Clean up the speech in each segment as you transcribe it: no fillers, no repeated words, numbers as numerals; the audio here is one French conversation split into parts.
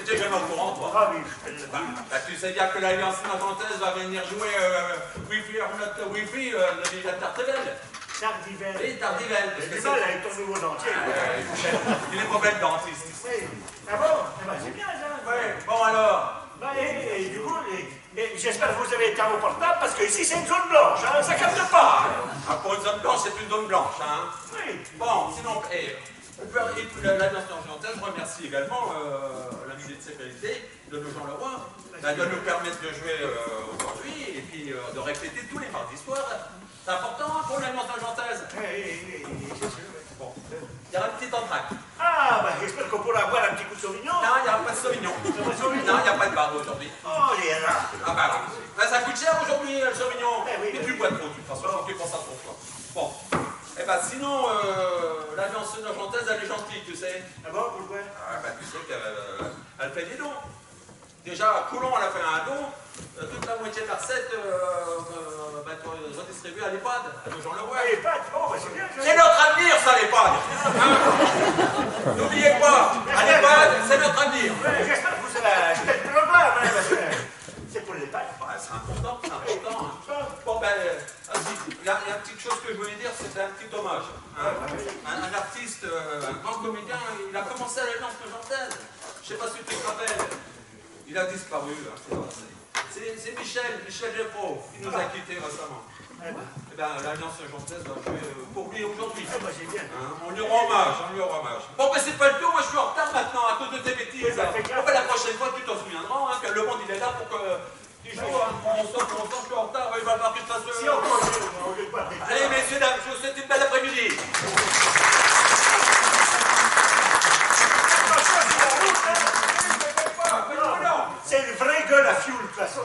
t'es jamais au courant, toi. Ah oui, je te le dis. Bah, tu sais bien que l'Alliance nantaise va venir jouer Wi-Fi or not Wi-Fi de l'île de Tartevel. Tardivelle. Oui, Tardivelle. J'ai du mal avec ton nouveau dentier. Il est mauvais le dentiste. Oui. Ah bon? Eh ben, c'est bien, ça. Oui, bon alors. Bah, et du coup, j'espère que vous avez été au portable parce que ici c'est une zone blanche, hein, ça capte pas. Ah, pour une zone blanche, c'est une zone blanche, hein. Oui. Bon, sinon, l'Alliance nantaise remercie également la ministre de sécurité de nos Jean Leroy de nous permettre de jouer aujourd'hui et puis de répéter tous les mardis soirs. C'est important pour l'Alliance nantaise. Oui, c'est sûr. Bon, il y aura un petit entracte. Ah, bah j'espère qu'on pourra avoir un petit coup de Sauvignon. Non, il n'y aura pas de Sauvignon. Non, il n'y a pas de barbe aujourd'hui. Oh, les rats. Ah bah là, ça coûte cher aujourd'hui le Sauvignon. Oui, mais tu bois trop, de toute façon, tu penses à ton choix. Bon, eh ben sinon, l'Alliance nantaise, elle est gentille, tu sais. Ah bon, pourquoi? Ah bah tu sais qu'elle fait des dons. Déjà, à Coulon, elle a fait un don. Toute la moitié de la recette redistribuée à l'EHPAD, à nos Jean Leroy. Ah, les pâtes, bon, bah c'est bien. C'est notre avenir, ça, l'EHPAD. Hein? N'oubliez pas, à l'EHPAD, c'est notre avenir. Ouais, j'espère que vous avez acheté le programme, hein, parce que c'est pour les pâtes. Ouais, c'est important, c'est important. Hein. Bon, ben, il y a une petite chose que je voulais dire, c'était un petit hommage. Hein. Un artiste, un grand comédien, il a commencé à l'Alliance nantaise. Je ne sais pas si tu te rappelles. Il a disparu, hein, c'est Michel Geffreau qui nous a quittés récemment. Eh bien, l'Alliance nantaise va jouer pour lui aujourd'hui. C'est bien. Hein, on lui rend hommage, Bon, ben c'est pas le tout, moi je suis en retard maintenant à cause de tes bêtises. Bon, ben, la prochaine fois, tu t'en souviendras, hein, que le monde il est là pour que tu joues. Hein. On sort, je suis en retard, il va falloir que tu fasses. Si on continue, pas. Allez, messieurs, dames, je vous souhaite une belle après-midi. C'est une vraie gueule à fioul, de toute façon.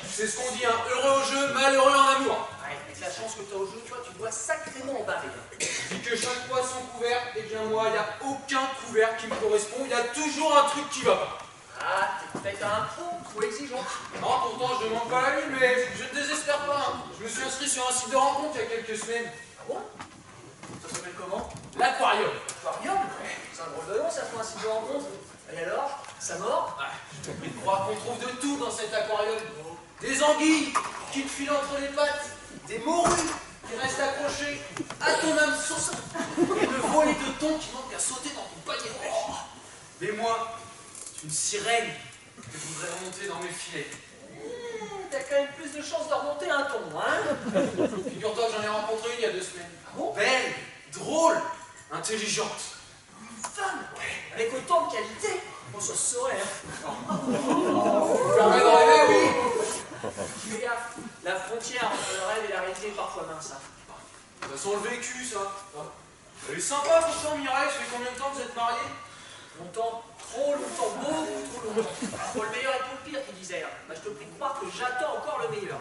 C'est ce qu'on dit, hein, heureux au jeu, malheureux en amour. Ouais, avec la chance que tu as au jeu, toi, tu dois sacrément en barrer. Dis que chaque fois son couvert, et bien moi, il n'y a aucun couvert qui me correspond, il y a toujours un truc qui va pas. Ah, t'es peut-être un pro, trop exigeant. Non, pourtant, je demande pas la lune, mais je ne désespère pas. Hein. Je me suis inscrit sur un site de rencontre il y a quelques semaines. Ah bon? Ça s'appelle comment? L'Aquarium. L'Aquarium? Ouais. C'est un drôle de nom, ça, pour un site de rencontre. Et alors? Ça mord? Ouais, je te prie de croire qu'on trouve de tout dans cet aquarium. Des anguilles qui te filent entre les pattes, des morues qui restent accrochées à ton hameçon, et de volées de thon qui manquent à sauter dans ton panier de pêche. Mais moi, je suis une sirène que je voudrais remonter dans mes filets. T'as quand même plus de chances de remonter un thon, hein? Figure-toi que j'en ai rencontré une il y a 2 semaines. Ah bon? Belle, drôle, intelligente. Une femme, ouais, avec autant de qualité. On se saurait, hein. Permet de rêver, oui. Fais gaffe, la frontière entre le rêve et la réalité est parfois mince. De toute façon, le vécu, ça. Elle est sympa, pourtant, Mireille. Ça fait combien de temps que vous êtes mariés? Longtemps. Trop longtemps, beaucoup trop longtemps. Pour le meilleur et pour le pire, qui disait. Bah, je te prie de croire que j'attends encore le meilleur.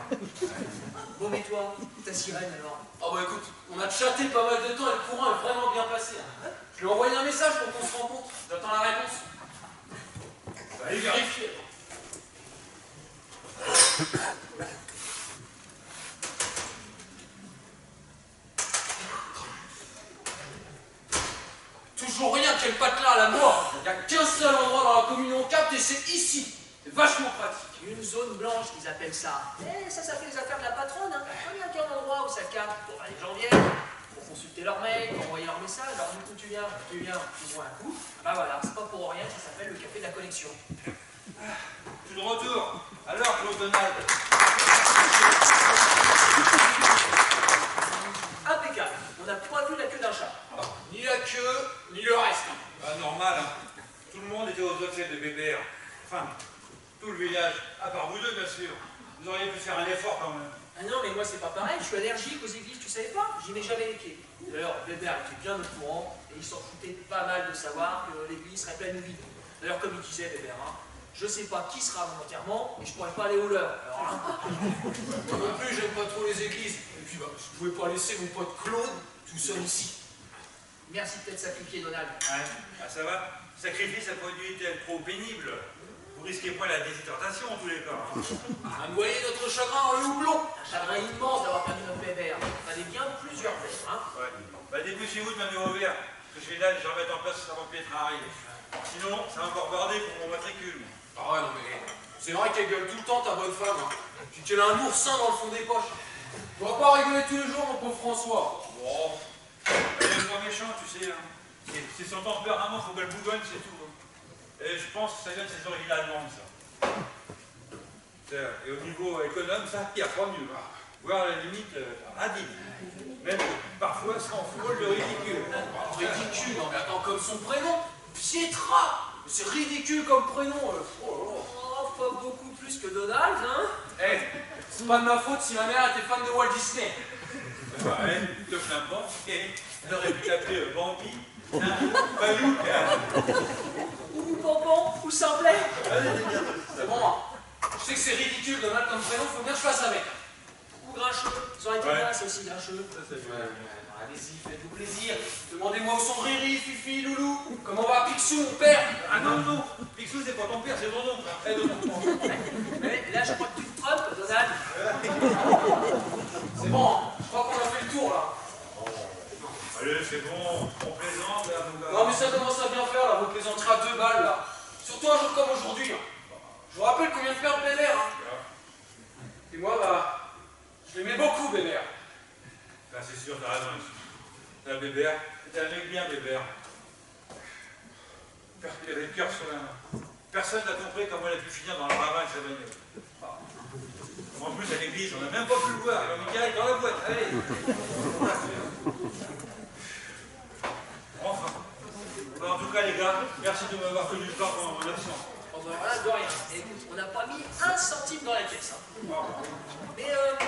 Bon, mais toi, ta sirène, alors? Oh, bah écoute, on a chatté pas mal de temps et le courant est vraiment bien passé. Hein. Je lui ai envoyé un message pour qu'on se rencontre. J'attends la réponse. Allez vérifier. Toujours rien, quel patelin à la mort. Il n'y a qu'un seul endroit dans la commune où on capte et c'est ici. C'est vachement pratique. Une zone blanche, qu'ils appellent ça. Eh, ça fait les affaires de la patronne. Hein. Il n'y a qu'un endroit où ça capte. Bon, bah, les gens viennent pour consulter leur mail, pour envoyer leur message. Alors, du coup, tu viens, ils voient un coup. Bah voilà, c'est pas pour rien, ça s'appelle le café de la connexion. Je suis de retour. Alors, Claude Donald. Impeccable. On n'a pas vu la queue d'un chat. Ni la queue, ni le reste. Pas normal, hein. Tout le monde était aux hôtels de Bébert. Enfin, tout le village, à part vous deux, bien sûr. Vous auriez pu faire un effort quand même. Ah non, mais moi c'est pas pareil, je suis allergique aux églises, tu savais pas? J'y mets jamais les pieds. D'ailleurs, Bébert était bien au courant et il s'en foutait pas mal de savoir que l'église serait pleine ou vide. D'ailleurs, comme il disait, Bébert, hein, je sais pas qui sera à mon enterrement et je pourrais pas aller au leur. Alors, hein. Moi non plus, j'aime pas trop les églises. Et puis, bah, je pouvais pas laisser mon pote Claude tout seul ici. Merci de t'être sacrifié, Donald. Ouais, ah, ça va. Sacrifice a produit tel trop pénible. Vous risquez pas la déshydratation en tous les cas. Hein. À noyer notre chagrin en le houblon. Un chagrin immense d'avoir perdu notre Bébert. Il fallait bien plusieurs verres, hein. Ouais. Bah dépêchez-vous de m'amener au verre. Ce que je fais là, je vais remettre en place avant que Petra arrive. Sinon, ça va encore barder pour mon matricule. Ah ouais, non mais... C'est vrai qu'elle gueule tout le temps, ta bonne femme. Hein. Puis qu'elle a un oursin dans le fond des poches. On va pas rigoler tous les jours, mon pauvre François. Bon. Elle est pas méchante, tu sais. Hein. C'est son tempérament, faut qu'elle bougonne, c'est tout. Hein. Et je pense que ça vient de ses origines allemandes, ça. Et au niveau économe, ça, il n'y a pas mieux. Hein. Voire à la limite, radine. Même parfois, ça en fout le ridicule. Ridicule, non mais attends, comme son prénom, Pietra. C'est ridicule comme prénom. Oh, pas beaucoup plus que Donald, hein. Eh, c'est pas de ma faute si ma mère était fan de Walt Disney. Bah, elle te flamme pas. Elle aurait pu t'appeler Bambi, Balou. Ou Pompon, ou Simplet. C'est bon, hein. Je sais que c'est ridicule, Donald comme prénom, faut bien que je fasse avec. Ou Grincheux. Ça aurait été bien, ça aussi, Grincheux. Allez-y, faites-vous plaisir. Demandez-moi où sont Riri, Fifi, Loulou. Comment va Picsou, mon père? Ah non, non, Picsou, c'est pas ton père, c'est ton oncle. Eh, non. Mais là, je crois que tu te trompes, Donald. C'est bon, hein. Je crois qu'on a fait le tour, là. Allez, c'est bon, on plaisante, là, mon gars. Non, mais ça commence à bien faire, là, vos plaisanteries à 2 balles, là. Surtout un jour comme aujourd'hui. Hein. Je vous rappelle qu'on vient de faire Bébert. Hein. Et moi, bah, je l'aimais beaucoup, Bébert. Ben, c'est sûr, t'as raison. T'as Bébert, t'as un mec bien, Bébert. Il avait le cœur sur la main. Personne n'a compris comment elle a pu finir dans le ravin avec sa bagnole. Ah. En plus, à l'église, on n'a même pas pu le voir. Il a mis direct dans la boîte. Allez. Enfin. Bon, en tout cas, les gars, merci de m'avoir connu le temps pendant mon absence. Oh, bah, voilà, de rien. Écoute, on n'a pas mis un centime dans la caisse. Hein. Oh. Mais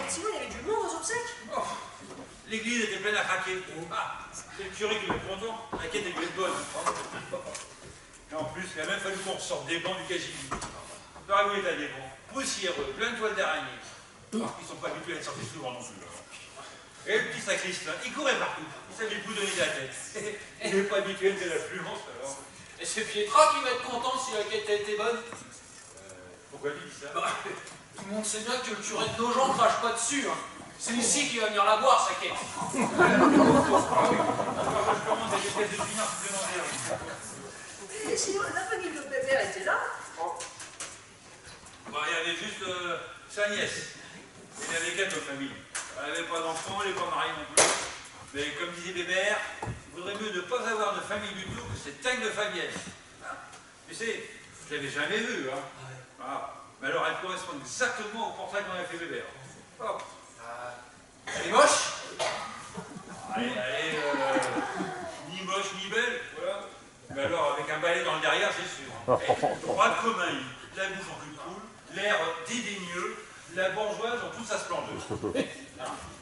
sinon, il y avait du monde aux obsèques. Oh. L'église était pleine à craquer. Ah, c'est le curé qui est content. La quête est dû être bonne. Et en plus, il a même fallu qu'on ressorte des bancs du cagibi. Par où est à des bancs poussiéreux, plein de toiles d'araignée. Ils ne sont pas habitués à être sortis souvent non plus. Et le petit sacristain, il courait partout. Il savait plus donner de la tête. Il n'est pas habitué de l'affluence alors. Et c'est Pietra qui va être content si la quête a été bonne. Pourquoi tu dis ça? Bah, tout le monde sait bien que le curé de nos gens crache pas dessus. Hein. C'est ici qui va venir la boire, sa quête. Je commande des espèces de finances supplémentaires. Et sinon, la famille de Bébert était là. Bah, il y avait juste sa nièce. Il n'y avait qu'elle comme famille. Elle n'avait pas d'enfant, elle n'est pas mariée non plus. Mais comme disait Bébert, il vaudrait mieux ne pas avoir de famille du tout que cette taille de famille. Ah. Tu sais, je ne l'avais jamais vue. Hein. Ah. Mais alors elle correspond exactement au portrait qu'on a fait Bébert. Oh. Elle est moche. Allez, ni moche ni belle, voilà. Mais alors avec un balai dans le derrière, c'est sûr. Droit de commun, la bouche en cul de poule, l'air dédaigneux, la bourgeoise en toute sa splendeur.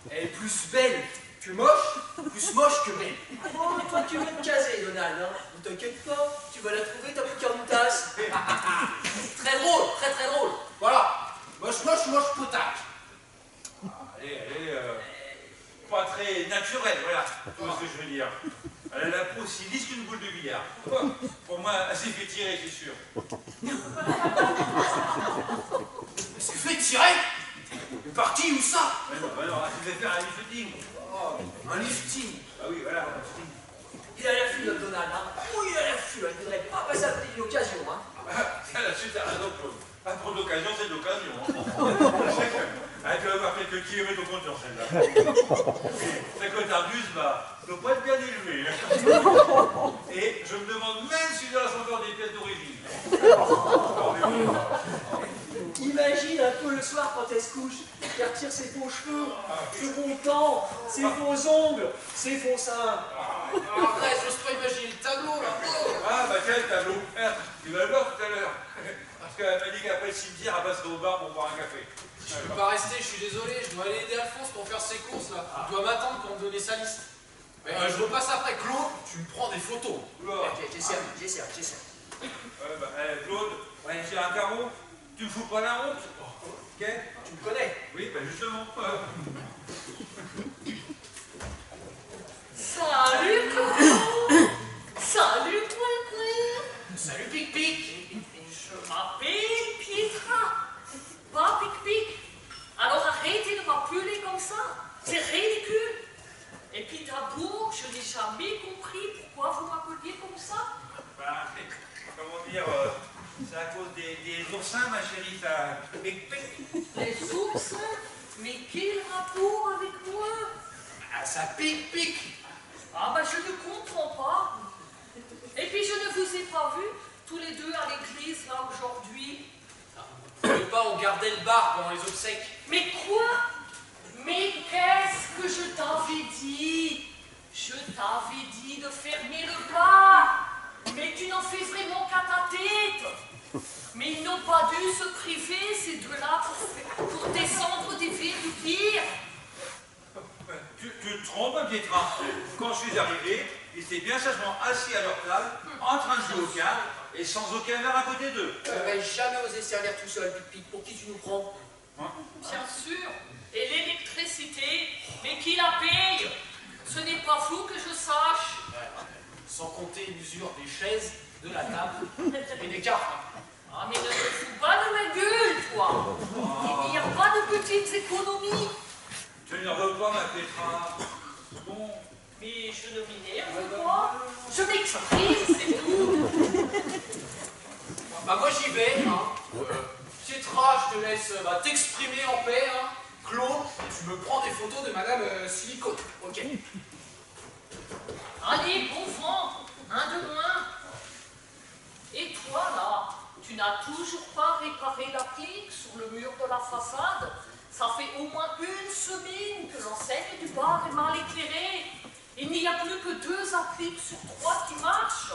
Elle est plus belle que moche, plus moche que belle. Oh, toi, tu veux te caser, Donald. Hein. Ne t'inquiète pas, tu vas la trouver, t'as plus qu'une tasse. Très drôle, très très drôle. Voilà. Moche, moche, moche, potac. Elle est pas très naturelle, voilà. Tu vois ce que je veux dire. Elle a la peau aussi lisse qu'une boule de billard. Pour moi, elle s'est fait tirer, c'est sûr. Elle s'est fait tirer. Mais par qui, où ça? Bah non, elle s'est fait faire un lifting. Oh, un lifting. Ah oui, voilà, un lifting. Il a l'affût, notre Donald. Hein. Oui, il a l'affût. Il ne voudrait pas passer à côté d'une occasion. Hein. C'est la suite à raison, Claude. Pas trop d'occasion, c'est de l'occasion. Ah, tu vas avoir quelques kilomètres au compte sur celle-là. C'est quand t'abuses, bah, ne doit pas être bien élevé. Et je me demande même si il reste encore des pièces d'origine. Imagine un peu le soir quand elle se couche. qui retire ses faux cheveux, ce faux temps, ses faux ongles, ses faux seins. Arrête, j'ose pas imaginer le tableau, là. Ah, bah quel tableau. Merde, tu vas le voir tout à l'heure. Parce qu'elle m'a dit qu'après le cimetière, elle passerait au bar pour boire un café. Je peux pas rester, je suis désolé, je dois aller aider Alphonse pour faire ses courses, là. Il doit m'attendre pour me donner sa liste. Mais je repasse après. Claude, tu me prends des photos. Oula. Ok, j'essaie. Ouais, bah, Claude, j'ai un carreau, tu me fous pas la honte. Ok? Tu me connais? Oui, bah justement. Salut, Coco. Salut, Coco. Salut, Pic-Pic. Je m'appelle Pietra, pas Pic-Pic. Alors arrêtez de m'appeler comme ça. C'est ridicule. Et puis d'abord, je n'ai jamais compris pourquoi vous m'appeliez comme ça. Bah, comment dire, c'est à cause des oursins, ma chérie, ça. Les oursins? Mais quel rapport avec moi? Ah, ça pique. Ah bah je ne comprends pas. Et puis je ne vous ai pas vus tous les deux à l'église là aujourd'hui. Vous savez pas, on gardait le bar pendant les obsèques. Mais quoi? Mais qu'est-ce que je t'avais dit? Je t'avais dit de fermer le bar. Mais tu n'en fais vraiment qu'à ta tête. Mais ils n'ont pas dû se priver ces deux-là pour descendre des verres du pire. Tu te trompes, Pietra. Quand je suis arrivé, ils étaient bien sagement assis à leur table, en train de jouer au cartes, et sans aucun verre à côté d'eux. J'aurais jamais osé servir tout seul, Pic-Pic. Pour qui tu nous prends? Bien sûr. Et l'électricité, mais qui la paye? Ce n'est pas fou que je sache. Sans compter l'usure des chaises, de la table et des cartes. Ah, mais ne te fous pas de ma gueule, toi. Il n'y a pas de petites économies. Tu ne veux pas, ma Pietra. Bon. Mais je ne m'énerve pas. Je m'exprime, c'est tout. Bah moi j'y vais, hein. Pietra, je te laisse t'exprimer en paix, hein. Claude, tu me prends des photos de Madame Silicone, ok? Allez, bon vent, un de moins. Et toi, là, tu n'as toujours pas réparé l'applique sur le mur de la façade? Ça fait au moins une semaine que l'enseigne du bar est mal éclairée. Il n'y a plus que 2 appliques sur 3 qui marchent.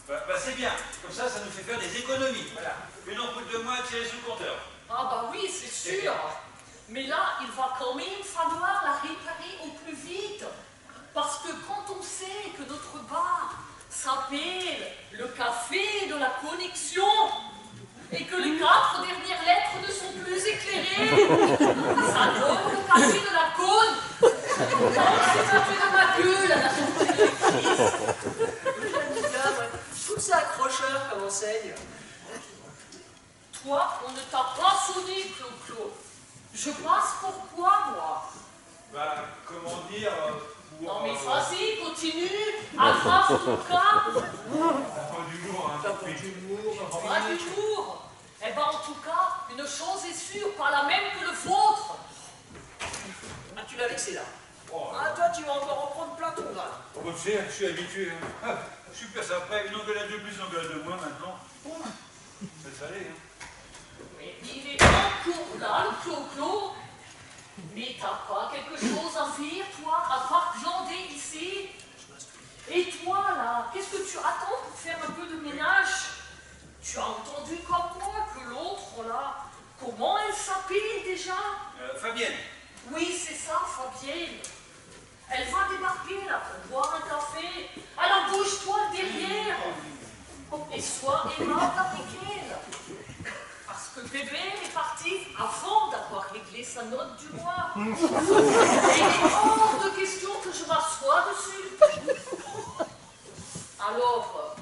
Bah c'est bien. Comme ça nous fait faire des économies. Voilà. Une ampoule de moins à tirer sous le compteur. Ah bah oui, c'est sûr. Mais là, il va quand même falloir la réparer au plus vite. Parce que quand on sait que notre bar s'appelle le café de la connexion et que les 4 dernières lettres ne sont plus éclairées, ça donne le café de la cône. Donc c'est un peu de ma gueule à la sortie de l'église. Tout ça accrocheur comme enseigne. Toi, on ne t'a pas sonné, Claude. Je passe pour quoi, moi? Bah, comment dire, pour... Non mais vas-y, continue, aggrave ton cas. Pas du lourd, hein. Pas d'humour, Pas d'humour. Eh ben en tout cas, une chose est sûre, pas la même que le vôtre. Ah, tu l'as vexé là. Oh, Ah, toi, tu vas encore reprendre plein ton grade. tu sais, je suis habitué. Hein. Ah, je suis plus après, une engueulade de plus, une engueulade de moins maintenant. C'est salé, hein. Mais il est encore là, le clo-clo. Mais t'as pas quelque chose à faire, toi, à part glander ici? Et toi, là, qu'est-ce que tu attends pour faire un peu de ménage? Tu as entendu comme moi que l'autre, là, comment elle s'appelle déjà? Fabienne. Oui, c'est ça, Fabienne. Elle va débarquer, là, pour boire un café. Alors bouge-toi derrière. Et sois aimable avec elle. Parce que bébé est parti avant d'avoir réglé sa note du mois. Et il est hors de question que je m'assoie dessus. Alors,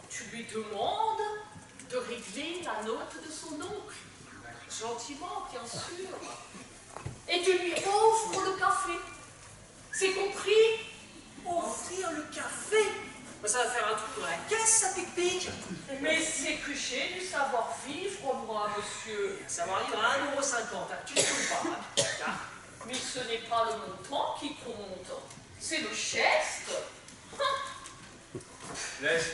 tu lui demandes de régler la note de son oncle. Gentiment, bien sûr. Et tu lui offres le café. C'est compris? Offrir le café? Mais ça va faire un truc dans la caisse, ça, Pic-Pic. Mais c'est que j'ai du savoir-vivre, moi, monsieur. Ça m'arrive à 1,50 €, hein. Tu ne trouves pas, hein. Mais ce n'est pas le montant qui compte. C'est le geste. Laisse,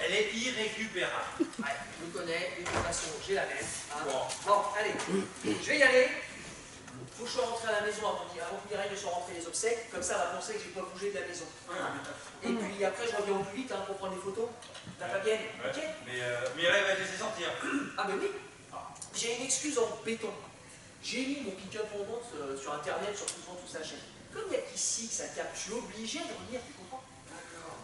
elle est irrécupérable. Ouais, je me connais, de toute façon, j'ai la même. Hein. Bon. Bon, allez, je vais y aller. faut que je sois rentré à la maison avant qu'il arrive de se rentrer les obsèques, comme ça elle va penser que j'ai pas bougé de la maison. Et puis après je reviens au plus vite hein, pour prendre des photos. T'as pas bien, ok? Mais Mireille va te laisser sortir. Ah mais oui, j'ai une excuse en béton. J'ai mis mon pick-up en vente sur internet, sur tout ça, comme il n'y a qu'ici que ça capte, je suis obligé de revenir, tu comprends? D'accord.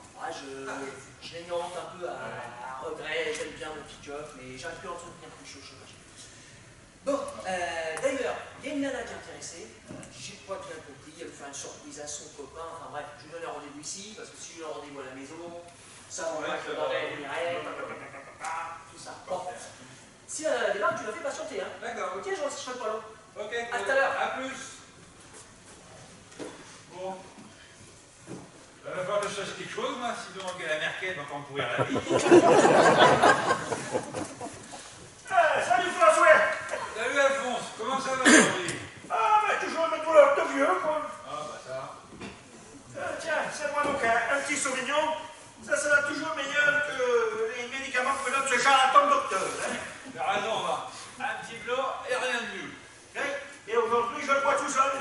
Je l'aignante un peu à regret, j'aime bien mon pick-up, mais j'arrive plus à l'entretenir plus chaud. Bon, d'ailleurs, il y a une nana qui est intéressée, j'ai pas bien compris, elle veut faire une surprise à son copain, enfin bref, je lui donne un rendez-vous ici, parce que si je lui donne un rendez-vous à la maison, ça va pas que bordel, tout ça. Bon, si elle débarque, tu la fais patienter, hein. D'accord. Ok, je serai pas long. Ok. À tout à l'heure. À plus. Bon. Il va falloir que je fasse quelque chose, moi, sinon la Merkel va encore me pourrir la vie. Salut François! Salut Alphonse, comment ça va aujourd'hui? Ah, mais toujours mes douleurs de vieux, quoi. Ah, bah ça. Tiens, c'est moi donc un petit Sauvignon. Ça sera toujours meilleur que les médicaments que me donne ce charlatan docteur. Hein? T'as raison, va. Un petit blanc et rien de mieux. Et aujourd'hui, je le bois tout seul.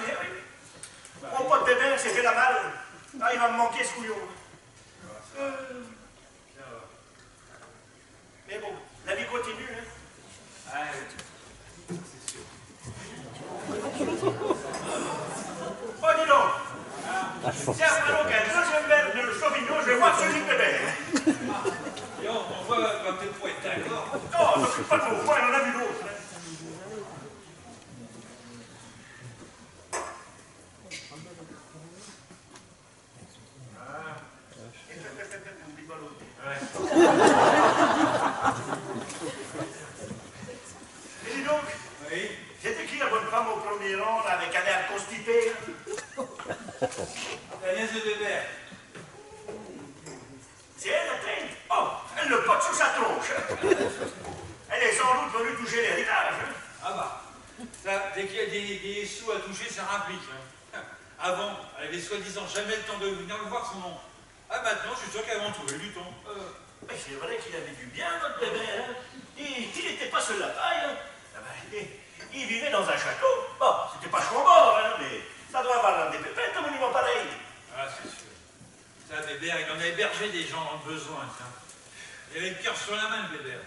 Mon pote bébé s'est fait la malle. Ah, il va me manquer ce couillon. Mais bon, la vie continue. Hein? Ah, c'est sûr. Oh, dis donc. Tiens, alors qu'un deuxième verre de Sauvignon, je vais voir celui de bébé. Et on voit quand t'es pour être d'accord. Non, t'occupe pas de mon foie, il en a vu d'autres. Hein? Et dis donc, Oui. c'était qui la bonne femme au premier rang, là, avec un air constipé? La nièce de Bébert. C'est elle, la traîne? Oh, elle le pote sous sa tronche. Elle est sans doute venue toucher l'héritage. Hein? Ah bah. Ça, dès qu'il y a des sous à toucher, ça implique. Hein. Avant, elle avait soi-disant jamais le temps de venir le voir son oncle. Ah maintenant, je suis sûr qu'elle va en trouver du temps. Mais c'est vrai qu'il avait du bien, notre bébé. Hein? Et qu'il n'était pas seul là-bas. Hein? Ah ben, il vivait dans un château. Bon, c'était pas chambord, hein, mais ça doit avoir l'air des pépettes, un monument pareil. Ah, c'est sûr. Ça, Bébert, il en a hébergé des gens dans le besoin, tiens. Il avait le cœur sur la main, Bébert.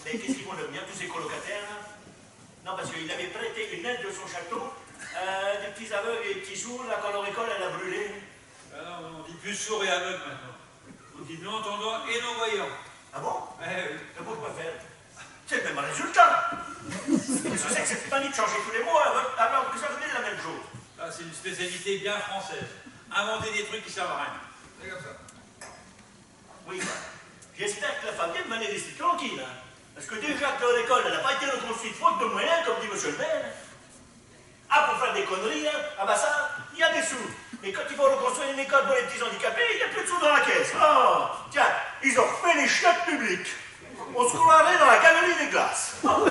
Mais qu'est-ce qu'ils vont devenir, tous ces colocataires, là? Non, parce qu'il avait prêté une aide de son château à des petits aveugles et des petits sourds, là, quand leur école, elle a brûlé. Ah non, on dit plus sourd et aveugle maintenant. On dit non-entendant et non-voyant. Ah bon? Eh oui. Mais pourquoi faire? C'est le même résultat. Qu'est-ce que c'est que cette manie de changer tous les mots alors que ça venait de la même chose? Ah, c'est une spécialité bien française. Inventer des trucs qui servent à rien. C'est comme ça. Oui, bah, j'espère que la famille va les laisser tranquille. Hein. Parce que déjà que leur école n'a pas été reconstruite faute de moyens, comme dit monsieur le maire. Ah, pour faire des conneries, hein, ah bah ça, il y a des sous. Mais quand ils vont reconstruire une école pour les petits handicapés, il n'y a plus de sous dans la caisse. Oh, tiens, ils ont refait les chiottes publiques. On se croirait dans la galerie des glaces. Oh,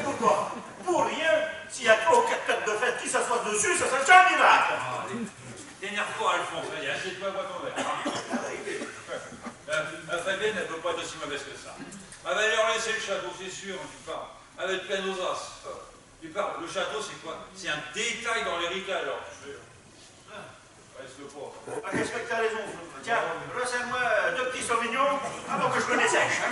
pourquoi? Pour rien, s'il y a 3 ou 4 têtes de fête qui s'assoient dessus, ça serait un miracle. Ah, t'énerve pas, Alphonse. Allez, achète-moi ton verre. La Fabienne, elle peut pas être aussi mauvaise que ça. Elle va leur laisser le château, c'est sûr, tu parles. Elle va être pleine aux as. Tu parles, le château, c'est quoi? C'est un détail dans l'héritage, alors. Reste pas. Ah, j'espère que t'as raison. Tiens, resserre-moi 2 petits sauvignons avant que je me dessèche. Hein.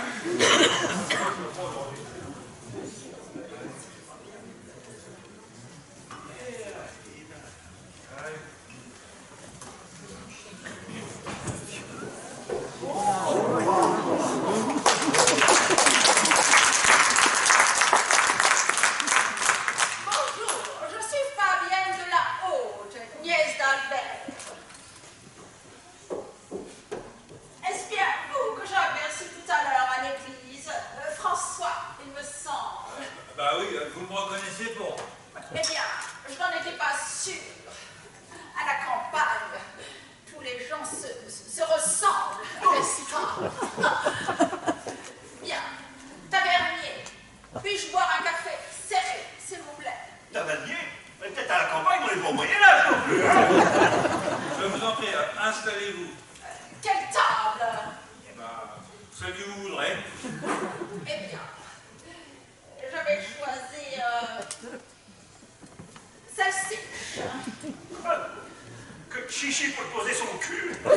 chichi pour poser son cul. Oh,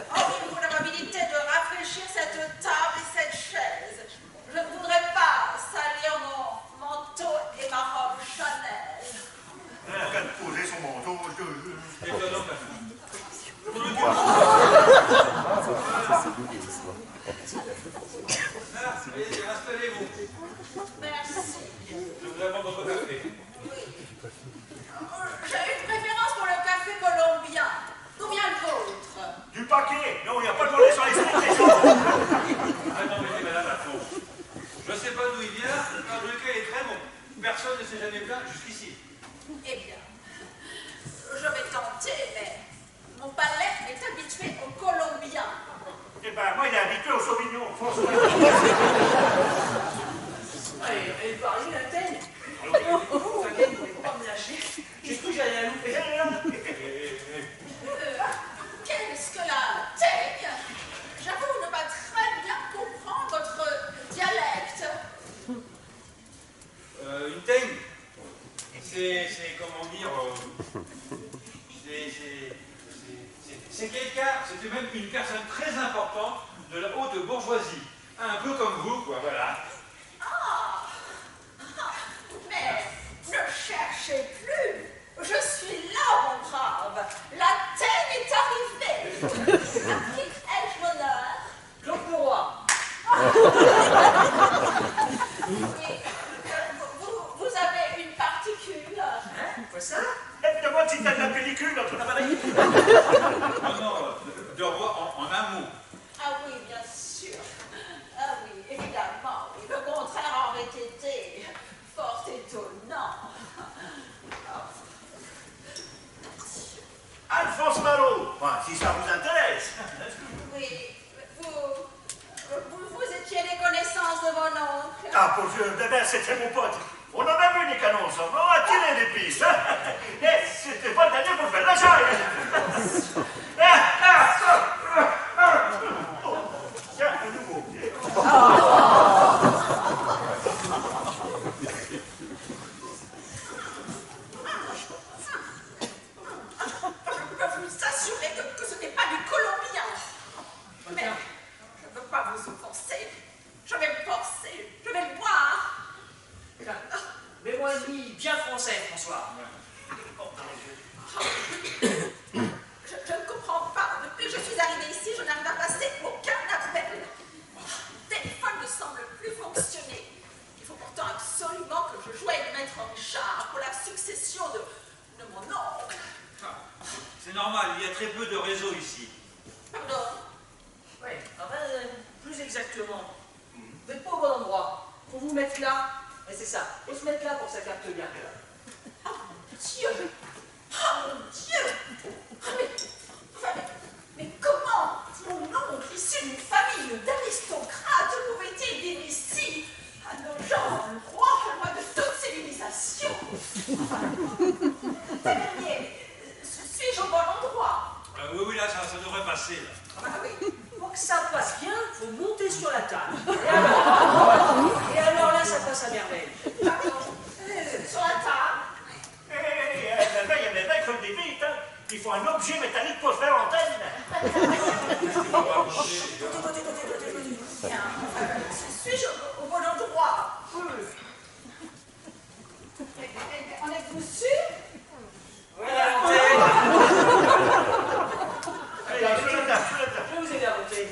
il faut l'amabilité de rafraîchir cette table et cette chaise. Je ne voudrais pas salir mon manteau et ma robe Chanel. Elle a qu'à poser son manteau, je te jure. Étonnant, ma fille. Allez, installez-vous. Merci. Je vous demande votre café. J'ai une préférence pour le café colombien. D'où vient le vôtre? Du paquet. Non, il n'y a pas de monnaie sur les explications. Attendez, madame Lafont. Je ne sais pas d'où il vient, mais le cas est très bon. Personne ne s'est jamais plaint jusqu'ici. Eh bien, je vais tenter, mais mon palais est habitué au colombien. Eh ben, moi, il est habitué au Sauvignon. Elle parlait la teigne. T'inquiète, vous ne pouvez pas me lâcher. J'ai cru que j'allais la louper. Qu'est-ce que la teigne? J'avoue ne pas très bien comprendre votre dialecte. Une teigne, c'est comment dire, c'est quelqu'un, c'était même une personne très importante de la haute bourgeoisie. Un peu comme vous, quoi, voilà. Ah! Mais ne cherchez plus. Je suis là, mon brave. La teigne est arrivée. À qui ai-je l'honneur? Claude Leroy. Oui. Vous avez une particule? Hein? Quoi ça? Elle me demande si t'as de la pellicule dans ton appareil. Non, non, de roi en un mot. Ah oui, bien sûr. Ah oui, évidemment. Oui. Le contraire aurait été fort étonnant. Alphonse Marot. Enfin, si ça vous intéresse. Oui, vous étiez des connaissances de mon oncle. Ah, pour Dieu, ben, c'était mon pote. On en a vu des canons ensemble, on a tiré des pistes. Et c'était pas le dernier pour faire la chaille. Oh, tiens, un nouveau. Je peux vous assurer que ce n'est pas du colombien. Mais je ne veux pas vous offenser. Je vais me forcer. Je vais le boire. Mets-moi un demi bien français, François. Je ne comprends pas. Depuis que je suis arrivée ici, je n'arrive à passer aucun appel. Le téléphone ne semble plus fonctionner. Il faut pourtant absolument que je joigne Maître Richard pour la succession de mon oncle. C'est normal, il y a très peu de réseaux ici. Pardon? Oui, enfin, plus exactement. Vous n'êtes pas au bon endroit. Faut vous mettre là. Et c'est ça. Faut se mettre là pour que ça capte bien. Oh mon Dieu! Oh mon Dieu! Ah, mais comment mon oncle, issu d'une famille d'aristocrates, pouvait-il vivre ici, à nos gens, le roi de toute civilisation? Tavernier, suis-je au bon endroit? Oui, là, ça devrait passer. Là. Ah oui. Pour que ça passe bien, faut monter sur la table. Et alors là, ça passe à merveille. Pardon, sur la table. Il y a des mecs comme des bites, hein. Il faut un objet métallique pour faire antenne. Bien, suis-je au bon endroit? En êtes-vous sûr? Voilà, Allez, je le tape. je vais vous aider à monter.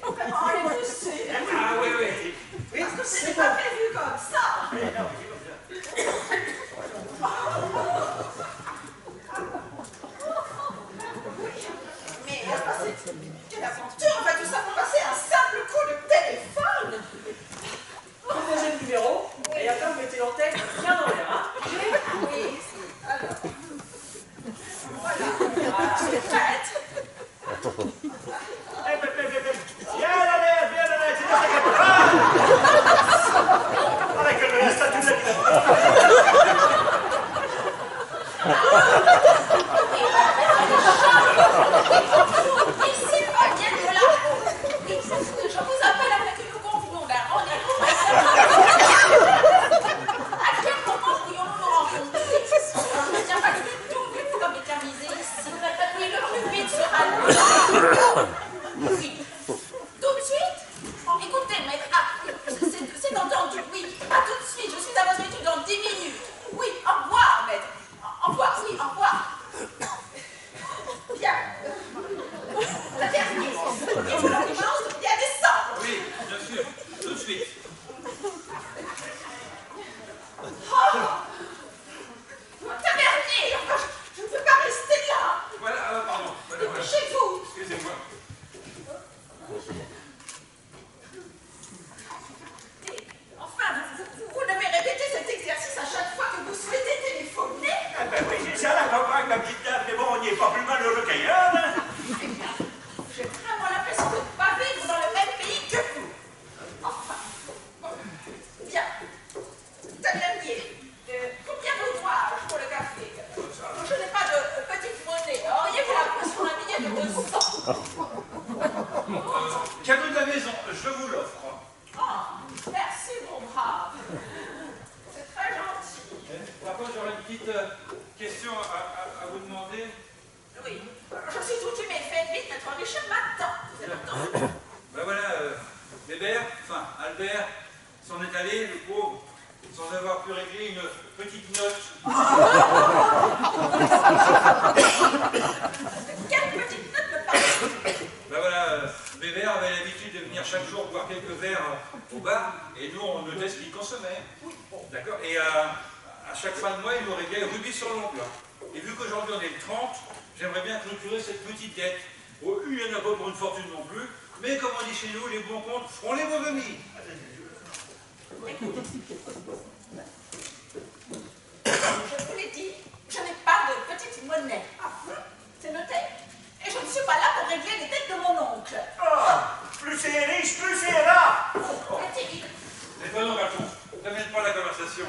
Vraiment, en êtes-vous sûr? Ah oui, oui. Oui, Parce que ce c'est n'est bon. pas prévu comme ça. Mais quelle aventure! On va tout ça pour passer un simple coup de téléphone. Vous posez le numéro, et après vous mettez l'antenne bien dans l'air. Hein. Oui, alors. Voilà, c'est fait. Viens la lettre, c'est dans ta avec la statue de la Ici, pas bien de là. Je vous appelle après que nous convenions d'un rendez-vous. À quel moment pourrions-nous nous rencontrer? Je ne tiens pas le Oui. Tout de suite? Oh, écoutez, maître, c'est entendu, oui. Pas tout de suite, je suis à votre étude dans 10 minutes. Oui, au revoir, maître. Au revoir, oui, au revoir. Bien. La dernière. Et je l'urgence de bien descendre. Oui, bien sûr, tout de suite. Oh, tavernier, enfin, je ne peux pas rester là. Voilà, pardon. Voilà, voilà. Chez vous. Excusez-moi. Enfin, vous devez répéter cet exercice à chaque fois que vous souhaitez téléphoner. Ah ben oui, c'est ça la campagne, ma petite dame, mais bon, on n'y est pas plus malheureux qu'ailleurs, hein. Eh bien, j'ai vraiment l'impression de ne pas vivre dans le même pays que vous. Enfin, bon, bien. Tavernier, combien vous dois-je pour le café? Je n'ai pas de petite monnaie. Auriez-vous la place pour un billet de 200? Cadeau de la maison, je vous l'offre. Ah, merci, mon brave. C'est très gentil. Par contre, j'aurais une petite question à vous demander. Oui, je suis tout humé. Faites vite, notre Richard m'attend. Vous avez entendu? Ben voilà, Bébert, enfin Albert, s'en est allé, le pauvre, sans avoir pu régler une petite note. Quelle petite note me parlez-vous? Ben voilà, Bébert avait l'habitude de venir chaque jour boire quelques verres au bar, et nous on notait ce qu'il consommait. D'accord. Et à chaque fin de mois, il nous réglait rubis sur l'ongle. Et vu qu'aujourd'hui on est le 30, j'aimerais bien clôturer cette petite dette. Oh, il n'y en a pas pour une fortune non plus, mais comme on dit chez nous, les bons comptes feront les mauvais mis. Écoutez, je vous l'ai dit, je n'ai pas de petite monnaie. Ah, c'est noté. Et je ne suis pas là pour régler les dettes de mon oncle. Ah, plus c'est riche, plus c'est rare. Mathilde, C'est pas non, garçon, ne mène pas la conversation.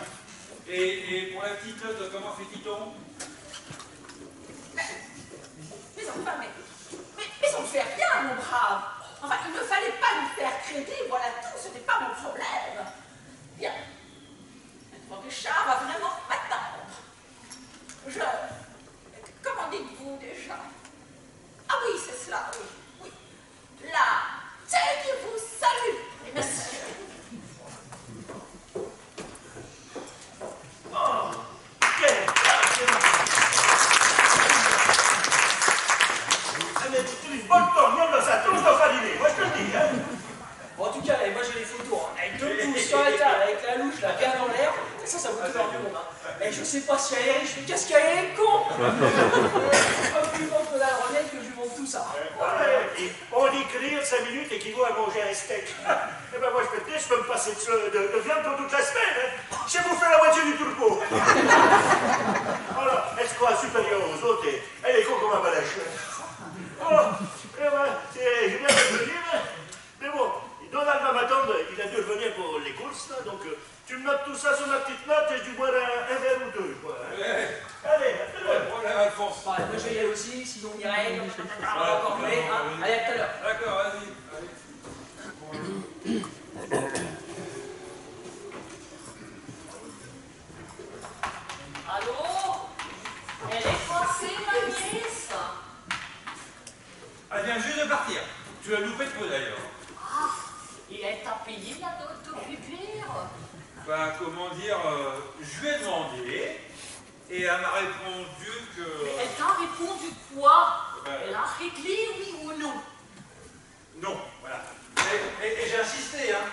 Et pour la petite note, comment fait-il-on? mais enfin, mais on ne fait rien, mon brave. Enfin, il ne fallait pas lui faire crédit, voilà tout, ce n'est pas mon problème. Bien. Mon Richard va vraiment m'attendre. Comment dites-vous déjà? Ah oui, c'est cela, oui. Oui. Là, c'est qui vous salue, les messieurs. Oh, quelle classe. Ah, mais c'est une bonne torgnole dans sa touche dans sa dîner, moi je te le dis, hein. Bon, en tout cas, moi j'ai les photos, hein, avec deux pouces sur la table, avec la louche là, bien dans l'air. Ça vous peur du monde. Hein. Et je sais pas si elle est riche, mais qu'est-ce qu'elle est con. Pas plus bon que la Renette que je lui montre tout ça. Ouais, on dit que rire 5 minutes équivaut à manger un steak. Eh ben moi je peux te dire, je peux me passer de viande pour toute la semaine. Hein. J'ai bouffé la moitié du tourpeau. Alors, elle se croit supérieure aux autres et elle est con comme un balèche. Oh, eh ben, j'ai bien fait de le dire. Mais bon, Donald va m'attendre, il a dû revenir pour les courses, là, donc tu me notes tout ça sur ma petite note et je dû boire un verre ou deux, quoi. Hein. Ouais. Allez, Pas de problème, Alphonse. Bah, moi je vais y aller aussi, sinon on y règle. On va encore jouer, hein. Allez, à tout à l'heure. D'accord, vas-y. Allô? Elle est coincée, ma nièce? Elle vient juste de partir. Tu l'as loupé de peu d'ailleurs. Ah, et elle t'a payé la note de pupille? Bah, comment dire, je lui ai demandé et elle m'a répondu que... Mais elle t'a répondu quoi? Ouais. Elle a réglé, oui ou non? Non, voilà. Et j'ai insisté, hein.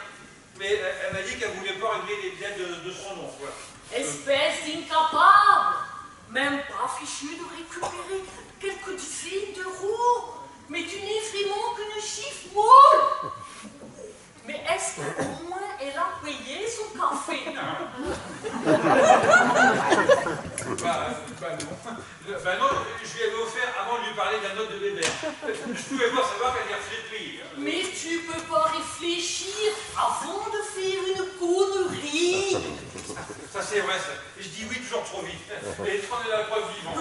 Mais elle m'a dit qu'elle voulait pas régler les dettes de son nom, quoi. Espèce d'incapable! Même pas fichu de récupérer quelques dizaines d'euros! Mais tu n'es vraiment qu'une chiffre molle! Mais est-ce qu'au moins elle a payé son café? Bah non, je lui avais offert avant de lui parler de la note de Bébert. Je pouvais pas savoir qu'elle avait refusé de payer. Mais tu peux pas réfléchir avant de faire une connerie! Ça c'est vrai, ça. Je dis oui toujours trop vite. Et tu en es la preuve vivante.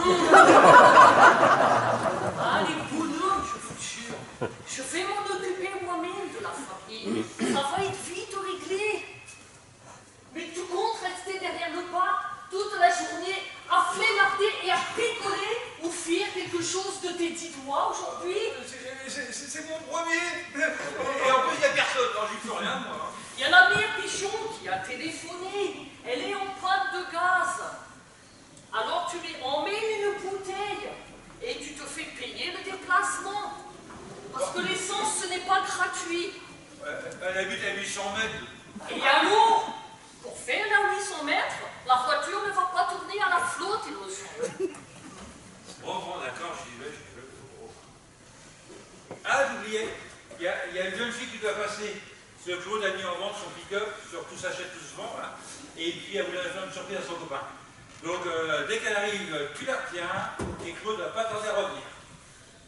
Ah, les bonhommes, je vous jure, je vais m'en occuper moi-même de la famille. Ça va être vite réglé. Mais tu comptes rester derrière le bar toute la journée à flémarder et à picoler ou faire quelque chose de tes 10 doigts aujourd'hui? c'est mon premier. Et en plus, il n'y a personne. Non, j'y peux rien, moi. Il y a la mère Pichon qui a téléphoné. Elle est en panne de gaz. Alors tu lui emmènes une bouteille et tu te fais payer le déplacement. Parce que l'essence, ce n'est pas gratuit. Elle habite à 800 mètres. Et alors, pour faire la 800 mètres, la voiture ne va pas tourner à la flotte, il me semble. Bon, d'accord, j'y vais. Ah, j'oubliais. Il y a une jeune fille qui doit passer. Ce Claude a mis en vente son pick-up, sur tout s'achète, tout se vend, là. Et puis elle voulait faire une surprise à son copain. Donc dès qu'elle arrive, tu la retiens, et Claude ne va pas tarder à revenir.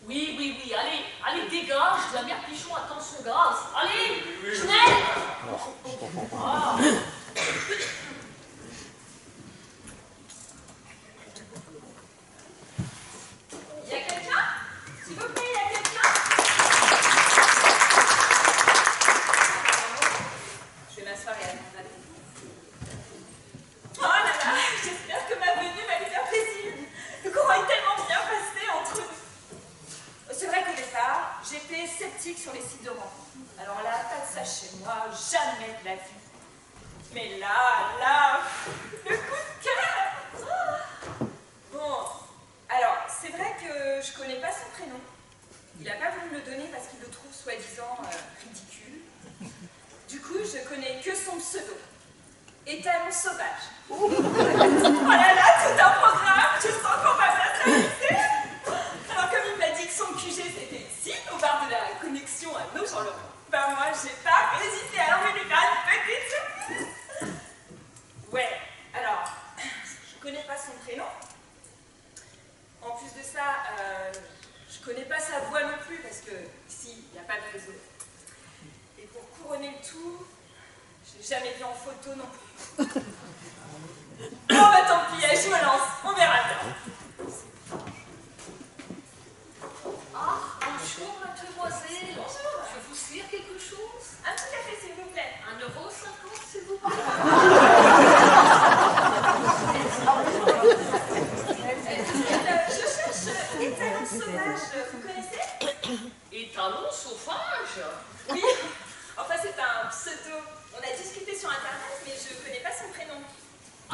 Oui, allez, dégage, la mère Pichon attend son gaz. Allez, Schnell. Ah. Il y a quelqu'un? S'il vous plaît, il y a quelqu'un? Je vais m'asseoir et attendre. Oh là là, j'espère que ma venue va lui faire plaisir. Le courant est tellement bien passé entre nous. C'est vrai qu'au départ, j'étais sceptique sur les sites de rencontres. Alors là, pas de ça chez moi, jamais de la vie. Mais là, le coup de cœur. Bon, alors, c'est vrai que je connais pas son prénom. Il n'a pas voulu me le donner parce qu'il le trouve soi-disant ridicule. Du coup, je connais que son pseudo. Étalon sauvage. Oh là là, tout un programme, je sens qu'on va bien s'amuser. Alors comme il m'a dit que son QG c'était ici, au bar de la connexion à Nogent-le-Roi, ben moi j'ai pas hésité à enlever lui faire une petite surprise. Ouais, alors, je connais pas son prénom. En plus de ça, je connais pas sa voix non plus parce que ici, il n'y a pas de réseau. Et pour couronner le tout, je l'ai jamais vu en photo non plus. Bon bah tant pis, je me lance, on verra bien. Ah, bonjour la demoiselle. Bonjour. Je vous sers quelque chose? Un petit café s'il vous plaît. 1,50 €, s'il vous plaît. Je cherche Étalon sauvage, vous connaissez? Étalon sauvage? Oui, enfin c'est un pseudo. On a discuté sur internet mais je connais pas son prénom.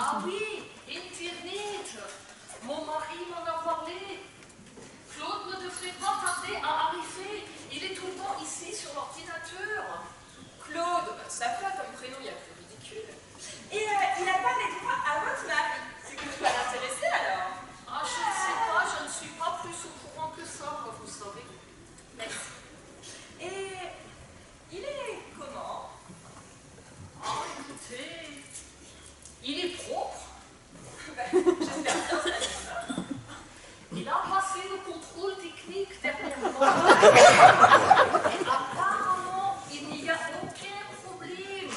Ah oui, Internet. Mon mari m'en a parlé. Claude ne devrait pas tarder à arriver. Il est tout le temps ici sur l'ordinateur. Claude, ça va comme prénom, il y a plus ridicule. Et il n'a pas les droits à votre mari. C'est que je dois l'intéresser alors. Ah, je ne sais pas, je ne suis pas plus au courant que ça, moi, vous savez. Merci. Et il est comment? Ah, écoutez, il est propre. J'espère bien, ça va être ça. Il a passé le contrôle technique dernièrement. Et apparemment, il n'y a aucun problème.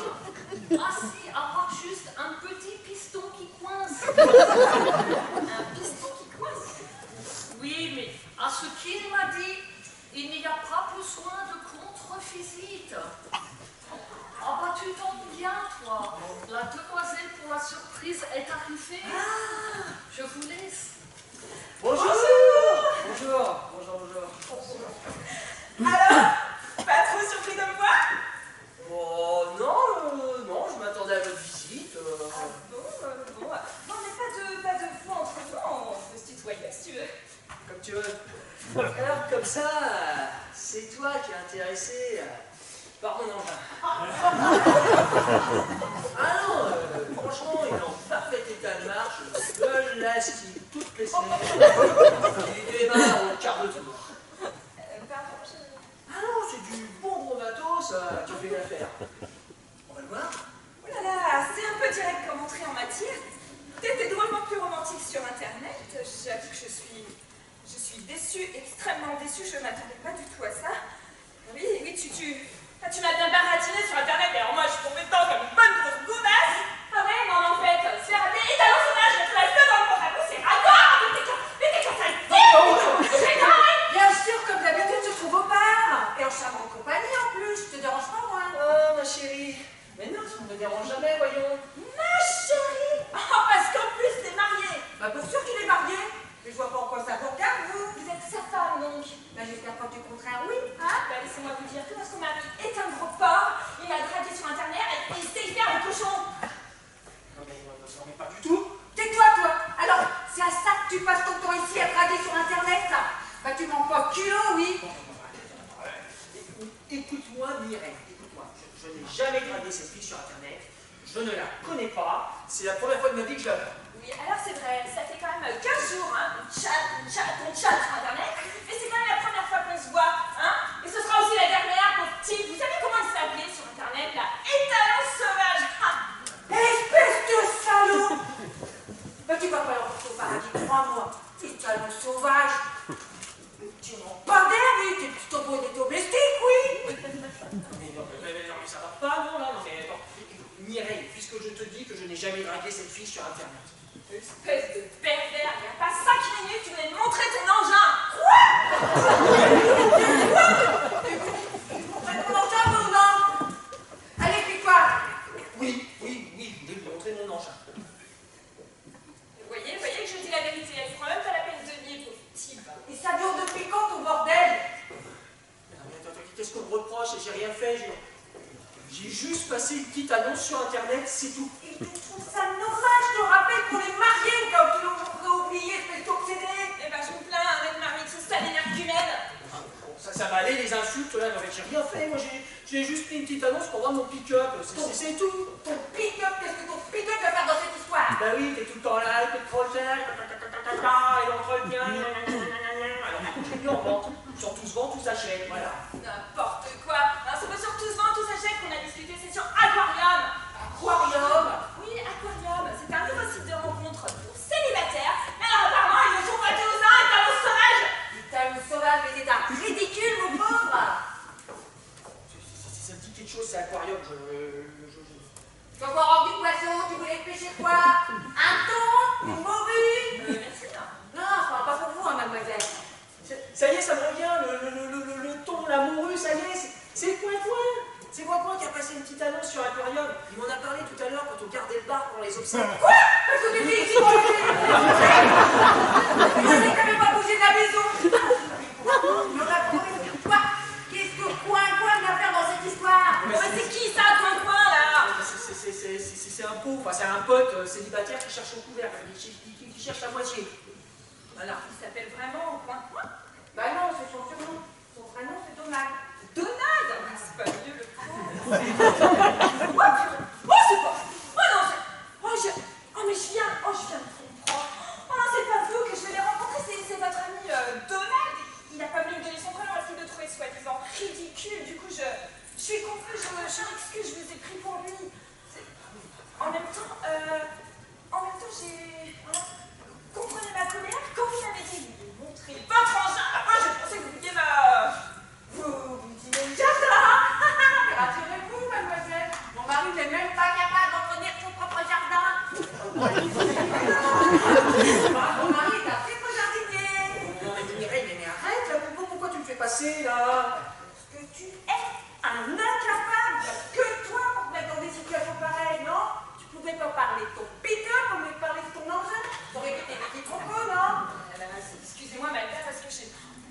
Ah si, à part juste un petit piston qui coince. Un piston qui coince. Oui, mais à ce qu'il m'a dit, il n'y a pas besoin de contre-visite. Ah bah tu tombes bien, toi. La demoiselle pour la surprise est arrivée. Je vous laisse. Bonjour. Bonjour. Alors, pas trop surpris de me voir? Oh non, je m'attendais à votre visite. Ah bon. Non, mais pas de vous entre nous, on peut se tutoyer si tu veux. Comme tu veux. Alors comme ça, c'est toi qui es intéressé par mon engin. Ah non, franchement, il est en parfait état de marche, je l'astique toutes les semaines. Il démarre au quart de tour. Pardon, Ah non, c'est du bon gros bateau, ça, qui fait l'affaire. On va le voir. Oh là là, c'est un peu direct comme entrée en matière. T'étais drôlement plus romantique sur internet. J'avoue que je suis déçue, extrêmement déçue, je m'attendais pas du tout à ça. Oui, tu m'as bien baratiné sur internet, et alors moi je suis tombée dedans comme une bonne grosse godasse. Ah ouais, non mais en fait, c'est raté, et t'as l'ensonnage, je te laisse dedans le porte à peau, c'est raccord, mais t'es comme ça, c'est carré. Bien sûr, comme d'habitude, je trouve au bar. Et en charmante compagnie en plus, je te dérange pas, moi. Oh ma chérie, du contraire, oui. Hein? Bah, laissez-moi vous dire que notre mari est un gros porc, il m'a dragué sur Internet et il sait faire le cochon. Non mais pas du tout. Tais-toi, toi. Alors, c'est à ça que tu passes ton temps ici à draguer sur Internet, là. Bah, tu manques pas de culot, oui. Écoute-moi, Mireille, écoute-moi. Je n'ai jamais dragué cette fille sur Internet. Je ne la connais pas. C'est la première fois de ma vie que je la vois. Oui, alors c'est vrai, ça fait quand même 15 jours, hein, on chatte sur Internet, mais c'est quand même la première fois qu'on se voit, hein, et ce sera aussi la dernière, pauvre type. Vous savez comment il s'appelait sur Internet, là? Étalon sauvage. Ah. Espèce de salaud. Bah, tu vas pas leur au paradis, crois-moi. Étalon sauvage. Tu mens pas d'air, oui, t'es plutôt beau des domestiques, oui. Mais non, mais ça va pas, non, là, non, mais attends. Mireille, puisque je te dis que je n'ai jamais dragué cette fille sur Internet. Espèce de pervers, il n'y a pas 5 minutes, tu voulais me montrer ton engin. Quoi? Tu montrer ton engin, mon non? Allez, puis-toi. Oui, je vais lui montrer mon engin. Vous voyez que je dis la vérité, elle prend même pas la peine de nier, pauvre type. Et ça dure depuis quand, ton bordel? Non, mais attends, qu'est-ce qu'on me reproche? J'ai rien fait, j'ai juste passé une petite annonce sur Internet, c'est tout. Et tu trouves ça normal, je te rappelle qu'on est mariés, comme tu l'aurais oublié, espèce d'obsédé. Eh ben, je me plains d'être marié avec ce sale énergumène. Ça va aller, les insultes, là, non, mais j'ai rien fait, moi j'ai juste pris une petite annonce pour voir mon pick-up, c'est tout. Ton pick-up, qu'est-ce que ton pick-up va faire dans cette histoire? Bah oui, t'es tout le temps là, avec le projet, et l'entretien, alors j'ai mis en vente, sur tout se vend, tout s'achète, voilà. N'importe quoi. Alors, c'est pas sur tout se vend, tout s'achète qu'on a discuté, c'est sur Aquarium. Aquarium? Oui, Aquarium. C'est un nouveau site de rencontre pour célibataires. Mais alors, apparemment, ils me sont battus aux uns, étalons sauvages. Étalons sauvages, mais c'est un ridicule, mon pauvre. Ça me dit quelque chose, c'est Aquarium, Tu vas avoir envie de poisson, tu voulais pêcher quoi? Un thon? Une morue? Merci, non. Non, je parle pas pour vous, hein, mademoiselle. Ça y est, ça me revient, le thon, la morue, ça y est, c'est Coin-Coin. C'est Coin-Coin qui a passé une petite annonce sur Aquarium. Il m'en a parlé tout à l'heure quand on gardait le bar pour les obsèques. Quoi? Parce que tu étais ici pour le Tu n'avais quand même pas bougé de la maison. Quoi? Qu'est-ce que Coin-Coin vient faire dans cette histoire? Mais c'est qui ça, Coin-Coin, là? C'est un pauvre, enfin, c'est un pote célibataire qui cherche son couvert, qui cherche la moitié. Voilà. Il s'appelle vraiment Coin-Coin? Bah non, c'est son surnom. Son vrai nom, c'est Donald. Donald? Ah, c'est pas mieux le prendre. What? Oh, c'est pas. Oh non, oh, mais je viens de comprendre. Oh non, c'est pas vous que je vais les rencontrer, c'est votre ami Donald. Il n'a pas voulu me donner son prénom parce qu'il le trouvait soi-disant ridicule. Du coup, je suis confuse, je m'excuse, je vous ai pris pour lui. En même temps, j'ai. Comprenez ma colère quand vous m'avez dit de montrer votre engin. Moi, je pensais que vous vouliez vous dînez le jardin. Mais rassurez-vous, mademoiselle, mon mari n'est même pas capable d'entretenir son propre jardin. Mon mari est un très beau jardinier. Non, mais Mireille, mais arrête, là, pourquoi tu me fais passer, là? Parce que tu es un incapable. Que toi pour te mettre dans des situations pareilles, non? Tu pouvais pas parler de ton pick-up, on pouvait parler de ton engin. T'aurais été des propos, non? Excusez-moi, madame, parce que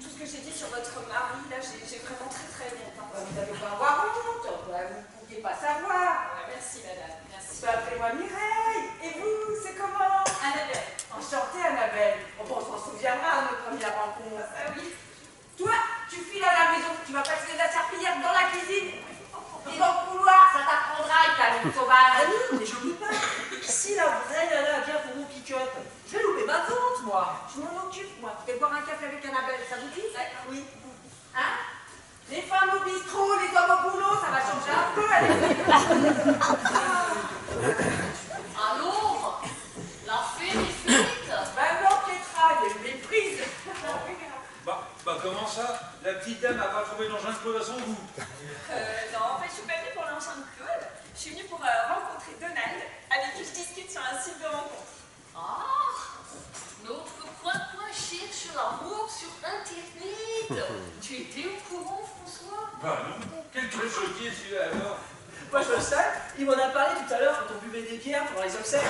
tout ce que j'ai dit sur votre mari, là, j'ai vraiment très longtemps. Vous n'avez pas à avoir honte. Vous ne pouviez pas savoir. Merci, madame, merci. Appelez-moi Mireille. Et vous, c'est comment? Annabelle. Enchantée, Annabelle. Oh, bon, on s'en souviendra à notre première rencontre. Ah oui. Toi, tu files à la maison. Tu vas passer la serpillière dans la cuisine. Et dans le couloir, ça t'apprendra, Étalon Ah sauvage. non, mais j'oublie pas. Si la vraie nana vient pour mon pick-up, je vais louper ma vente, moi. Je m'en occupe, moi. Je vais boire un café avec Annabelle, ça vous dit? Oui. Hein? Les femmes au bistrot, les hommes au boulot, ça va changer un peu avec Alors, la fée est faite. Ben non, Pietra, il y a une méprise. Bah comment ça? La petite dame n'a pas trouvé d'engin de Claude à son goût. Non, en fait, je suis pas venue pour l'engin de Claude. Je suis venue pour rencontrer Donald, avec qui je discute sur un site de rencontre. Ah, notre Coin-Coin cherche l'amour sur Internet. Tu étais au courant, François? Bah non, quel truc choqué celui-là alors. Moi, je le sais. Il m'en a parlé tout à l'heure quand on buvait des bières pendant les obsèques.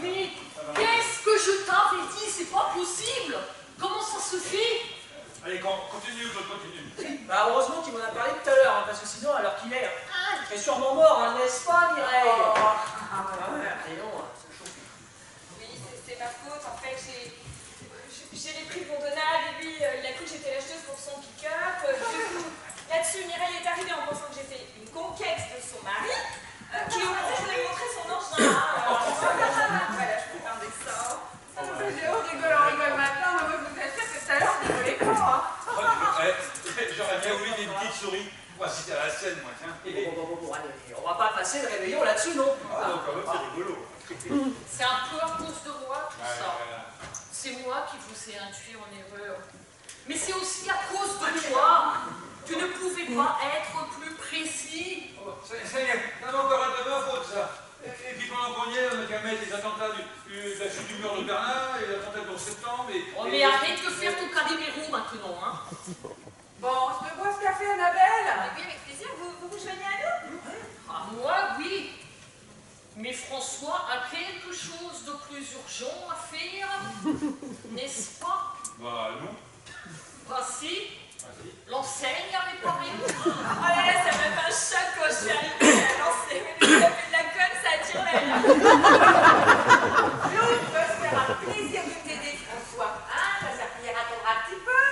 Mais qu'est-ce que je t'ai possible. Comment ça se fait? Allez, continue, Claude, continue. Bah heureusement qu'il m'en a parlé tout à l'heure, hein, parce que sinon, alors qu'il est, il serait sûrement mort, hein, n'est-ce pas, Mireille? Oui, c'est ma faute. En fait, j'ai les prix pour Donald et lui, il a cru que j'étais l'acheteuse pour son pick-up. Du coup, là-dessus, Mireille est arrivée en pensant que j'étais une conquête de son mari, qui au contraire voulait montrer son engin. Voilà, je peux faire des sorts. On rigole maintenant, mais vous assure que tout à l'heure, vous rigolez pas. J'aurais bien voulu des petites souris pour assister à la scène, moi, tiens. Bon, allez, on va pas passer le réveillon là-dessus, non? Ah, donc quand même, c'est rigolo. C'est un peu à cause de moi, tout ça. Voilà. C'est moi qui vous ai induit en erreur. Mais c'est aussi à cause de toi. Tu ne pouvais pas être plus précis. Oh, ça y est, on a encore un de ma faute, ça. Et puis pendant qu'on y est, on a qu'à mettre les attentats de la chute du mur de Berlin et l'attentat du 11 septembre. Oh, mais arrête de faire ton Calimero maintenant, hein. Bon, on se boit ce café, Annabelle? Oui, avec plaisir. Vous vous joignez à nous? Ah, moi, oui. Mais François a quelque chose de plus urgent à faire, n'est-ce pas? Bah non. Bah si. L'enseigne a réparé. Oh là là, ça m'a fait un choc quand je suis arrivée à lancer. Mais le café de la conne, ça attire l'œil. Claude va se faire un plaisir de t'aider, François. Hein, la serpillière attendra un petit peu.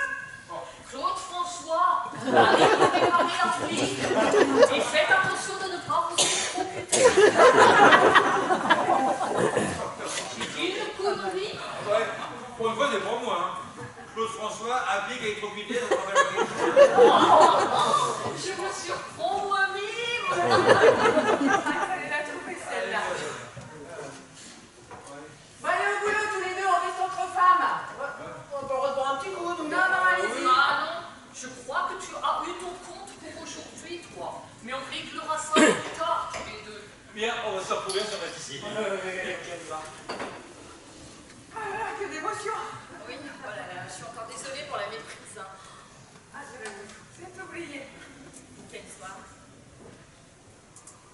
Claude François, allez vous réparer la fille. Et faites attention de ne pas vous électrocuter. J'ai dit une connerie. Ouais, pour une fois, c'est pour moi, hein. Claude François applique électrocuté dans le Je me surprends moi-même. Fallait la trouver, celle-là. Bon, allez au boulot, tous les deux, on reste entre femmes. On peut reprendre un petit coup, nous. Non, allez-y. Ah non, je crois que tu as eu ton compte pour aujourd'hui, toi. Mais on réglera ça plus tard, tous les deux. Bien, on va se retrouver, on se reste ici. Ah, que d'émotion. Oui, oh là là, je suis encore désolée pour la méprise. Hein. Ah, c'est oublié. Quelle soirée.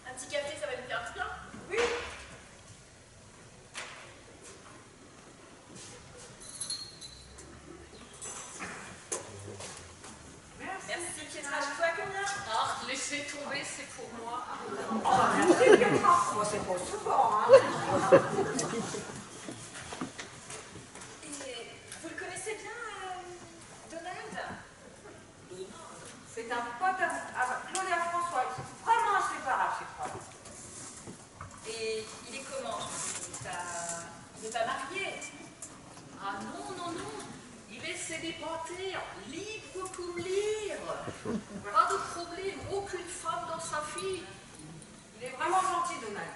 Un petit café, ça va me faire du bien? Oui. Merci, Pietra. Je vois combien? Ah, laissez tomber, c'est pour moi. Merci, Pietra. Moi, c'est pas souvent, hein. Et vous le connaissez bien, Donald? C'est un pote à Claude et à François. Ils sont vraiment inséparables, ces trois. Et il est comment? Il n'est pas marié? Ah non, non, non. Il est célibataire, libre comme l'air. Pas de problème, aucune femme dans sa fille. Il est vraiment gentil, Donald.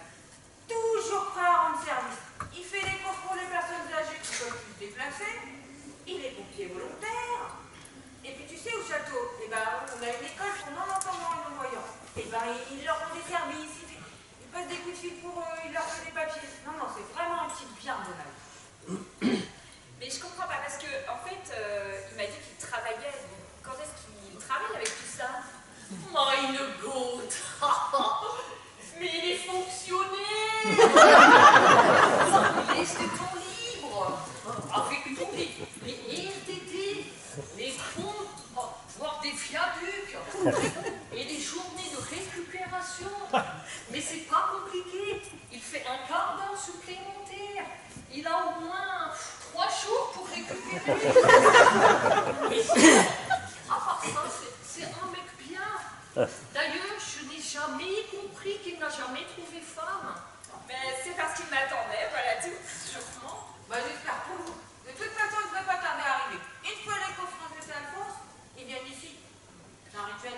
Toujours prêt à rendre service. Il fait les courses pour les personnes âgées qui peuvent plus se déplacer. Il est pompier volontaire. Et puis tu sais, au château, eh ben, on a une école pour non-entendants et non-voyants. Et ben, il leur rend des services, il passe des coups de fil pour eux, il leur fait des papiers. Non, non, c'est vraiment un type bien, Donald. Mais je comprends pas parce que, en fait, il m'a dit qu'il travaillait. Donc, quand est-ce qu'il travaille avec tout ça? Meine Gott. Mais il est fonctionnaire. Il laisse du temps libre. Avec tous les RTT, les ponts, voire des viaducs. Et des journées de récupération. Mais c'est pas compliqué. Il fait un quart d'heure supplémentaire. Il a au moins 3 jours pour récupérer. Mais à part ça, c'est un mec bien. D'ailleurs, je n'ai jamais compris qu'il n'a jamais trouvé femme. Mais c'est parce qu'il m'attendait, voilà tout. Sûrement. Bah, j'espère pour vous. De toute façon, il ne devrait pas tarder à arriver. Une fois les courses rangées à Alphonse, ils viennent ici. C'est un rituel.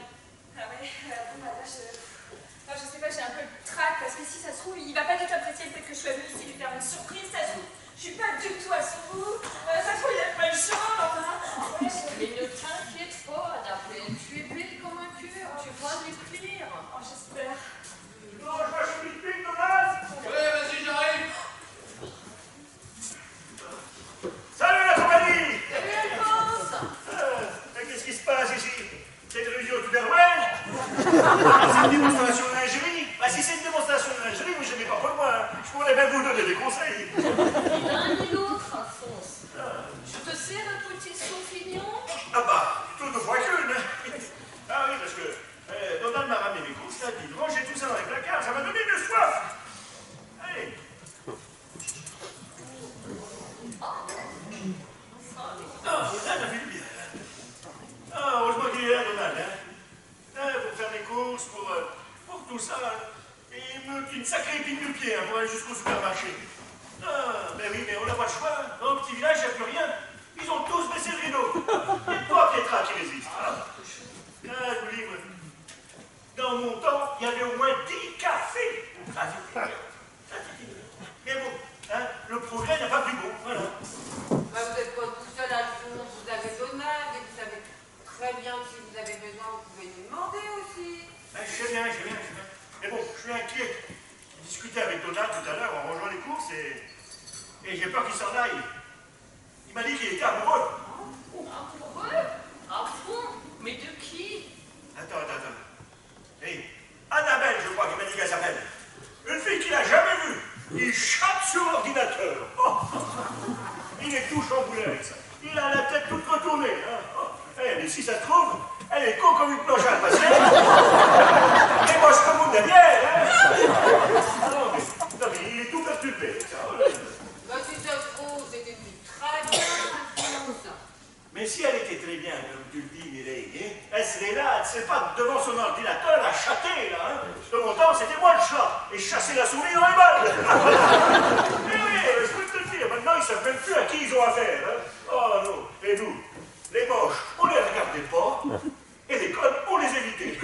Ah ouais, bon, bah là, je sais pas, j'ai un peu le trac parce que si ça se trouve, il va pas du tout apprécier le fait que je sois venue ici lui faire une surprise. Ça se trouve, je suis pas du tout à son goût. Ça se trouve, il aime pas le chant. Ouais, Mais ne t'inquiète tout ça, et il me une sacrée épine du pied pour aller jusqu'au supermarché. Ah, ben oui, mais on n'a pas le choix. Dans le petit village, il n'y a plus rien. Ils ont tous baissé le rideau. Et toi, Pietra, qui résiste. Ah, je vous dis, dans mon temps, il y avait au moins 10 cafés. Mais bon, hein, le progrès n'a pas plus beau. Voilà. Bah, vous n'êtes pas tout seul à le fond, vous avez Donald et vous savez très bien que si vous avez besoin, vous pouvez nous demander aussi. Je sais bien. Mais bon, je suis inquiet. J'ai discuté avec Donald tout à l'heure en rangeant les courses et j'ai peur qu'il s'en aille. Il m'a dit qu'il était amoureux. Amoureux? Ah bon? Mais de qui? Attends. Hey, Annabelle, je crois qu'il m'a dit qu'elle s'appelle. Une fille qu'il n'a jamais vue. Il chatte sur l'ordinateur. Oh. Il est tout chamboulé avec ça. Il a la tête toute retournée. Hein. Oh. Mais si ça se trouve, elle est con comme une planche à passer. Et moi, je commande la bière. Hein. Non, mais il est tout perturbé. Ça. Bah, si ça se trouve, c'était une fille très bien, ça. Mais si elle était très bien, comme tu le dis, Mireille, elle serait là, elle serait pas devant son ordinateur à chatter, là. Hein. De mon temps, c'était moi le chat, et je chassais la souris dans les balles. Mais oui, je peux te le dire, maintenant, ils savent même plus à qui ils ont affaire. Hein. Oh non, et nous, les moches, on les regardait pas, et les connes, on les évitait.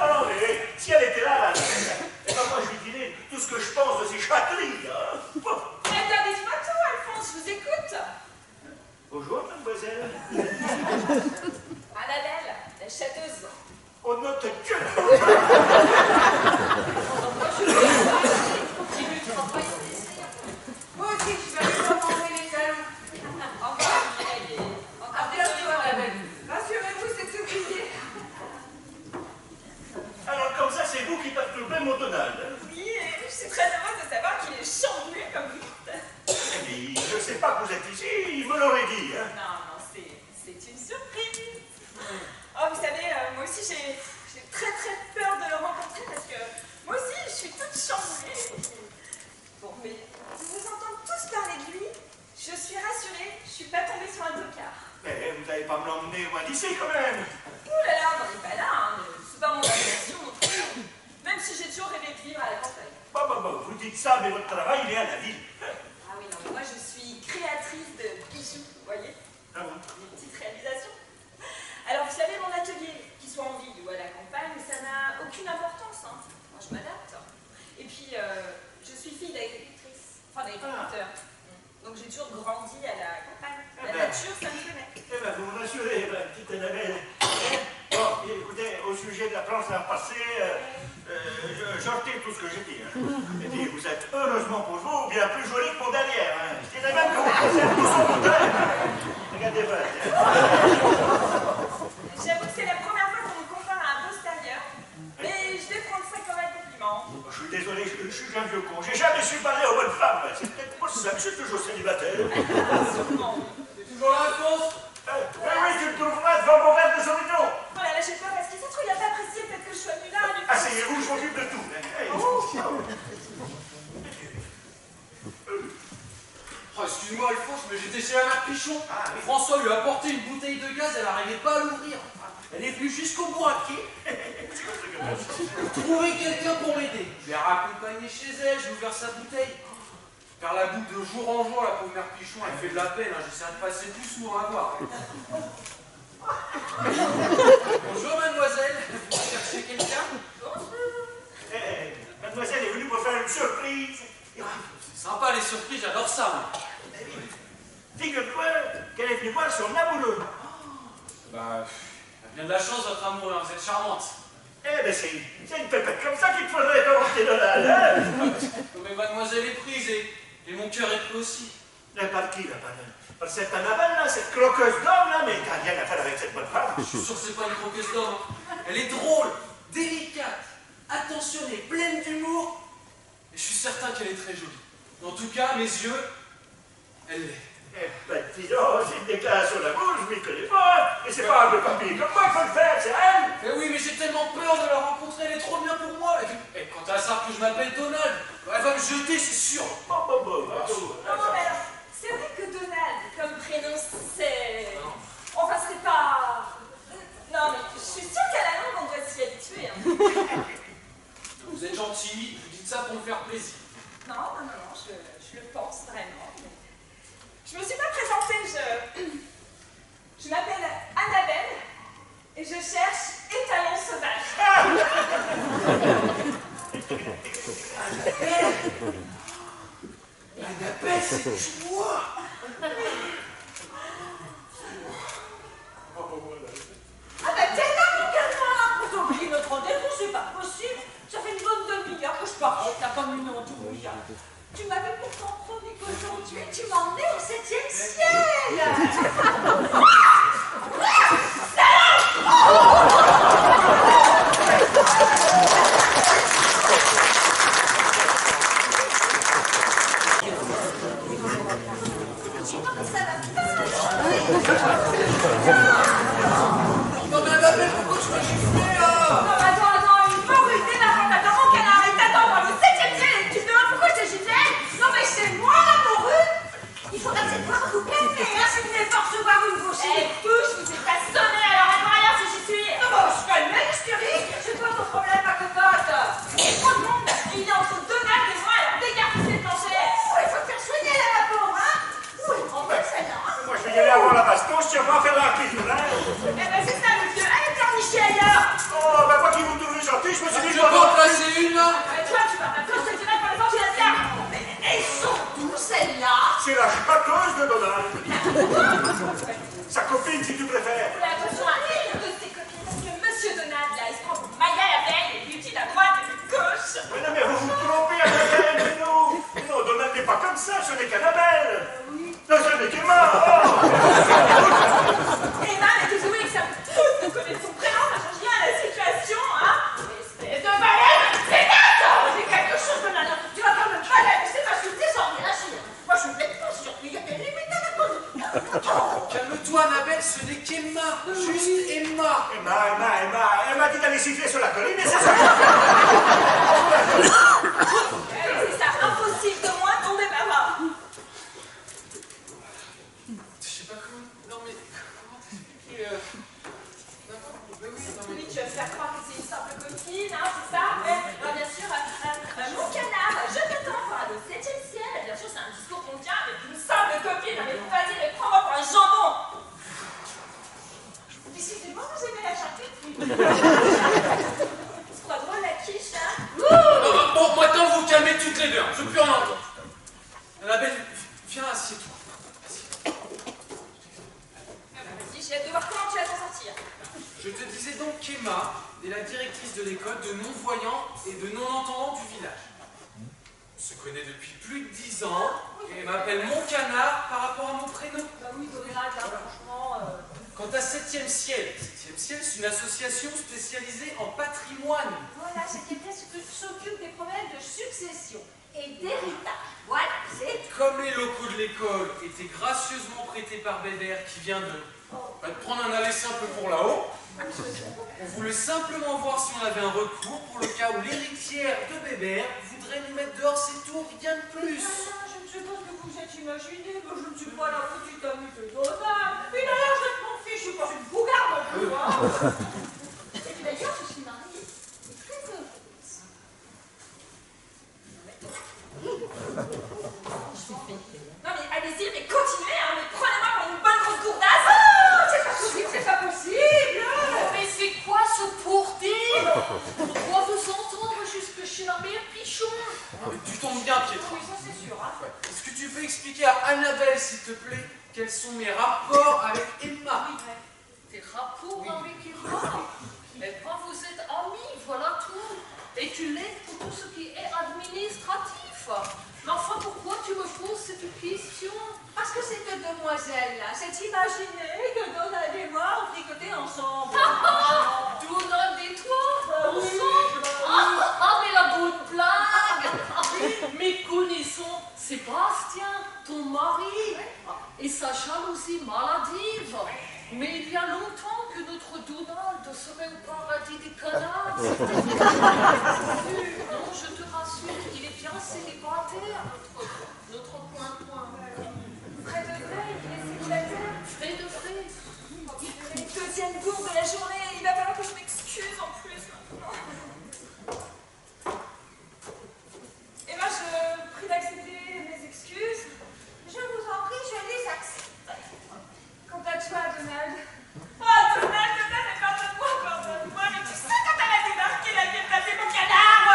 Ah non, mais si elle était là, et ben moi, je lui dirais tout ce que je pense de ces chatteries, là. Attendez pas tout, Alphonse, je vous écoute. Bonjour, mademoiselle. Annabelle, la chatteuse. Oh, notre Dieu. Moi aussi, je vais aller voir manger les salons. Enfin, Mireille, À bientôt, Annabelle. Rassurez-vous, c'est oublié. Alors, comme ça, c'est vous qui perturbez mon Donald. Oui, je suis très heureuse de savoir qu'il est chamboulé comme vous dites. Mais je ne sais pas que vous êtes ici, il me l'aurait dit. Hein. Non, c'est une surprise. Oh, vous savez, moi aussi j'ai très peur de le rencontrer parce que moi aussi je suis toute chamboulée. Bon, mais de vous entendre tous parler de lui, je suis rassurée, je suis pas tombée sur un tocard. Mais vous n'allez pas me l'emmener loin d'ici quand même. Ouh là là, on n'est pas là, hein. C'est pas mon ambition non plus. Même si j'ai toujours rêvé de vivre à la campagne. Bon, vous dites ça, mais votre travail, il est à la ville. Ah oui, non, mais moi je suis créatrice de bijoux, vous voyez? Ah bon? Des petites réalisations. Alors, vous savez, mon atelier, qu'il soit en ville ou à la campagne, ça n'a aucune importance. Hein. Moi, je m'adapte. Et puis, je suis fille d'agricultrice, enfin d'agriculteur. Donc, j'ai toujours grandi à la campagne. La nature, ça me connaît. Eh ben, vous me rassurez, ma petite Annabelle. Bon, écoutez, au sujet de la planche à repasser, je retire tout ce que j'ai dit. Hein. Et puis, vous êtes heureusement pour vous bien plus joli que mon derrière. Hein. Je dirais même que vous possédez tout son contraire. Regardez pas. J'avoue que c'est la première fois qu'on me compare à un postérieur. Mais je vais prendre ça comme un compliment. Je suis désolé, je suis un vieux con. J'ai jamais su parler aux bonnes femmes. C'est peut-être pour ça que je suis toujours célibataire. Sûrement. C'est toujours la réponse? Oui, tu le trouveras devant mon verre de Sauvignon. Oh là là, j'ai peur parce qu'il s'est trouvé, il n'a pas apprécié, peut-être que je sois venue là. Asseyez-vous, je m'occupe de tout. Hey. Oh, excuse-moi, Alphonse, mais j'étais chez la mère Pichon. Ah, oui. François lui a apporté une bouteille de gaz, elle n'arrivait pas à l'ouvrir. Elle est venue jusqu'au bout à pied. Trouver quelqu'un pour l'aider. Je l'ai raccompagné chez elle, j'ai ouvert sa bouteille. Car la boue de jour en jour, la pauvre mère Pichon, elle fait de la peine. Hein. J'essaie de passer plus souvent à voir. Bonjour, mademoiselle. Vous cherchez quelqu'un? Mademoiselle est venue pour faire une surprise. C'est sympa les surprises, j'adore ça. Moi. Figure-toi qu'elle est venue voir son amoureux. Bah, elle a bien de la chance, votre amour, hein. Vous êtes charmante. Eh ben, c'est une pépette comme ça qu'il te faudrait commencer de là, hein? Mais mademoiselle est prise et mon cœur est pris aussi. Mais par qui, là, par cette Annabelle, là, cette croqueuse d'homme, là, mais t'as rien à faire avec cette bonne femme. Je suis sûr que c'est pas une croqueuse d'homme. Hein. Elle est drôle, délicate, attentionnée, pleine d'humour. Et je suis certain qu'elle est très jolie. En tout cas, à mes yeux, elle l'est. Eh ben, dis donc, c'est une déclaration d'amour, je m'y connais pas. Et c'est pas un papier comme moi qu'il faut le faire, c'est elle. Mais oui, mais j'ai tellement peur de la rencontrer, elle est trop bien pour moi. Et quand elle saura que je m'appelle Donald, elle va me jeter, c'est sûr. Bon. Non, mais alors, c'est vrai que Donald, comme prénom, c'est... Enfin, c'est pas... Non, mais je suis sûre qu'à la langue, on doit s'y habituer. Hein. c'est toi. Ah ben t'es là, mon canard! Pour t'oublier notre rendez-vous, c'est pas possible. Ça fait une bonne demi-heure que je parle, t'as comme une andouille. Tu m'avais pourtant promis qu'aujourd'hui, tu m'emmenais au 7e ciel! Non mais Annabelle, pourquoi tu m'as giflé là? Non, attends, il faut que je démarre. Attends, mon canard, il t'attend dans le 7e ciel et tu te demandes pourquoi je t'ai giflé? Non, mais c'est moi l'amoureux! Il faudra peut-être pas vous calmer, hein, si vous voulez pas recevoir une bouchée. Eh, touche, vous êtes pas sonné, alors elle va rien si j'y suis. Non, bon, je calme, Scurie. C'est quoi ton problème, ma cocotte? Trop de monde, il est entre Donald et moi, alors dégarde ces planchers. Oh, il faut te faire soigner, là, la pauvre, hein? Où est tombée celle-là? Moi, je vais y aller avoir la baston, je tiens pas à faire l'artiste, là. Eh ben, c'est ça, monsieur. Allez, pleurnichez ailleurs. Oh, ben, moi qui vous trouve gentil, je me suis dit, Tu peux en placer une là? Toi, tu vas pas je te dirai pour les gens, tu la tiens. Mais elles sont d'où, celles-là? c'est la chipatoise de Donald. Sa copine, si tu préfères. Fais attention à une de tes copines, parce que Monsieur Donald, là, il se prend pour Maya la veille et lui dit à droite et puis gauche. Mais non, mais vous vous trompez, Annabelle, mais non. Non, Donald n'est pas comme ça, ce n'est qu'Annabelle. Non, ce n'est qu'Emma. Emma, mais tu joues que ça tous nous connaître son prénom, ça change rien à la situation, hein. Espèce de balai, c'est J'ai quelque chose, Donald. Tu vas quand même pas la laisser m'insulter sans rien agir. Moi, je ne vais pas surpris. Il y a des limites à la conduite. Calme-toi Annabelle, ce n'est qu'Emma, juste Emma. Elle m'a dit d'aller siffler sur la colline et c'est ça. C'est ça, impossible de moins tomber maman. Je sais pas comment... Non mais... Comment t'expliquer mais oui, non mais... Oui, tu vas me faire croire que c'est une simple copine, hein, c'est ça? Non, bien sûr, mon canard, je t'attends pour le 7e ciel. Bien sûr, c'est un discours qu'on tient avec une simple copine. Mais vas-y, mais prends-moi pour un jambon. Décidément, vous aimez la charcuterie. C'est pas drôle la quiche, hein? Bon, maintenant vous vous calmez toutes les deux, hein. Je veux plus en entendre. Annabelle, viens, assieds-toi. Vas-y, j'ai hâte de voir comment tu vas t'en sortir. Je te disais donc qu'Emma est la directrice de l'école de non-voyants et de non-entendants du village. On se connaît depuis plus de 10 ans et elle m'appelle mon canard par rapport à mon prénom. Bah oui, Donald, là, franchement... Quant à 7e ciel, 7e ciel, c'est une association spécialisée en patrimoine. Voilà, c'est quelqu'un qui s'occupe des problèmes de succession et d'héritage. Voilà, c'est... Comme les locaux de l'école étaient gracieusement prêtés par Bébert qui vient de prendre un aller simple pour là-haut, on voulait simplement voir si on avait un recours pour le cas où l'héritière de Bébert voudrait nous mettre dehors, c'est tout, rien de plus. Je ne sais pas ce que vous êtes imaginé, mais je ne suis pas la petite amie de Donald. Et d'ailleurs, je m'en fiche, je suis pas une bougarde non plus, hein. Et puis d'ailleurs, je suis mariée. Et très heureuse. Non mais allez-y, mais continuez, hein, mais prenez-moi pour une bonne grosse gourdasse. Oh, c'est pas possible, c'est pas possible. Mais c'est quoi ce pour-dire? Pourquoi vous entendre jusque chez la mère Pichon? Tu tombes bien, Pietro. Oui, ça c'est sûr, hein. Est-ce que tu peux expliquer à Annabelle, s'il te plaît, quels sont mes rapports avec Emma? Tes rapports avec Emma? Eh bien, vous êtes amis, voilà tout. Et tu l'aides pour tout ce qui est administratif. Mais enfin, pourquoi tu me poses cette question? Parce que cette demoiselle-là s'est imaginé que Donald et moi on fricotait ensemble. Donald et toi? Ensemble? Mais la bonne blague! Mais connaissons Sébastien, ton mari, et sa jalousie maladive. Mais il y a longtemps que notre Donald serait au paradis des canards. Non, je te rassure, il est bien célibataire, notre point-point. Frais de frais, il est célibataire. Frais de frais. Deuxième tour de la journée, il va falloir que je m'excuse en plus. Et moi, je prie d'accepter mes excuses. Je vous en prie, je les accepte. Quant à toi, Donald. Oh, Donald, pardonne-moi. Mais tu sais quand elle a débarqué, elle a bien placé mon canard.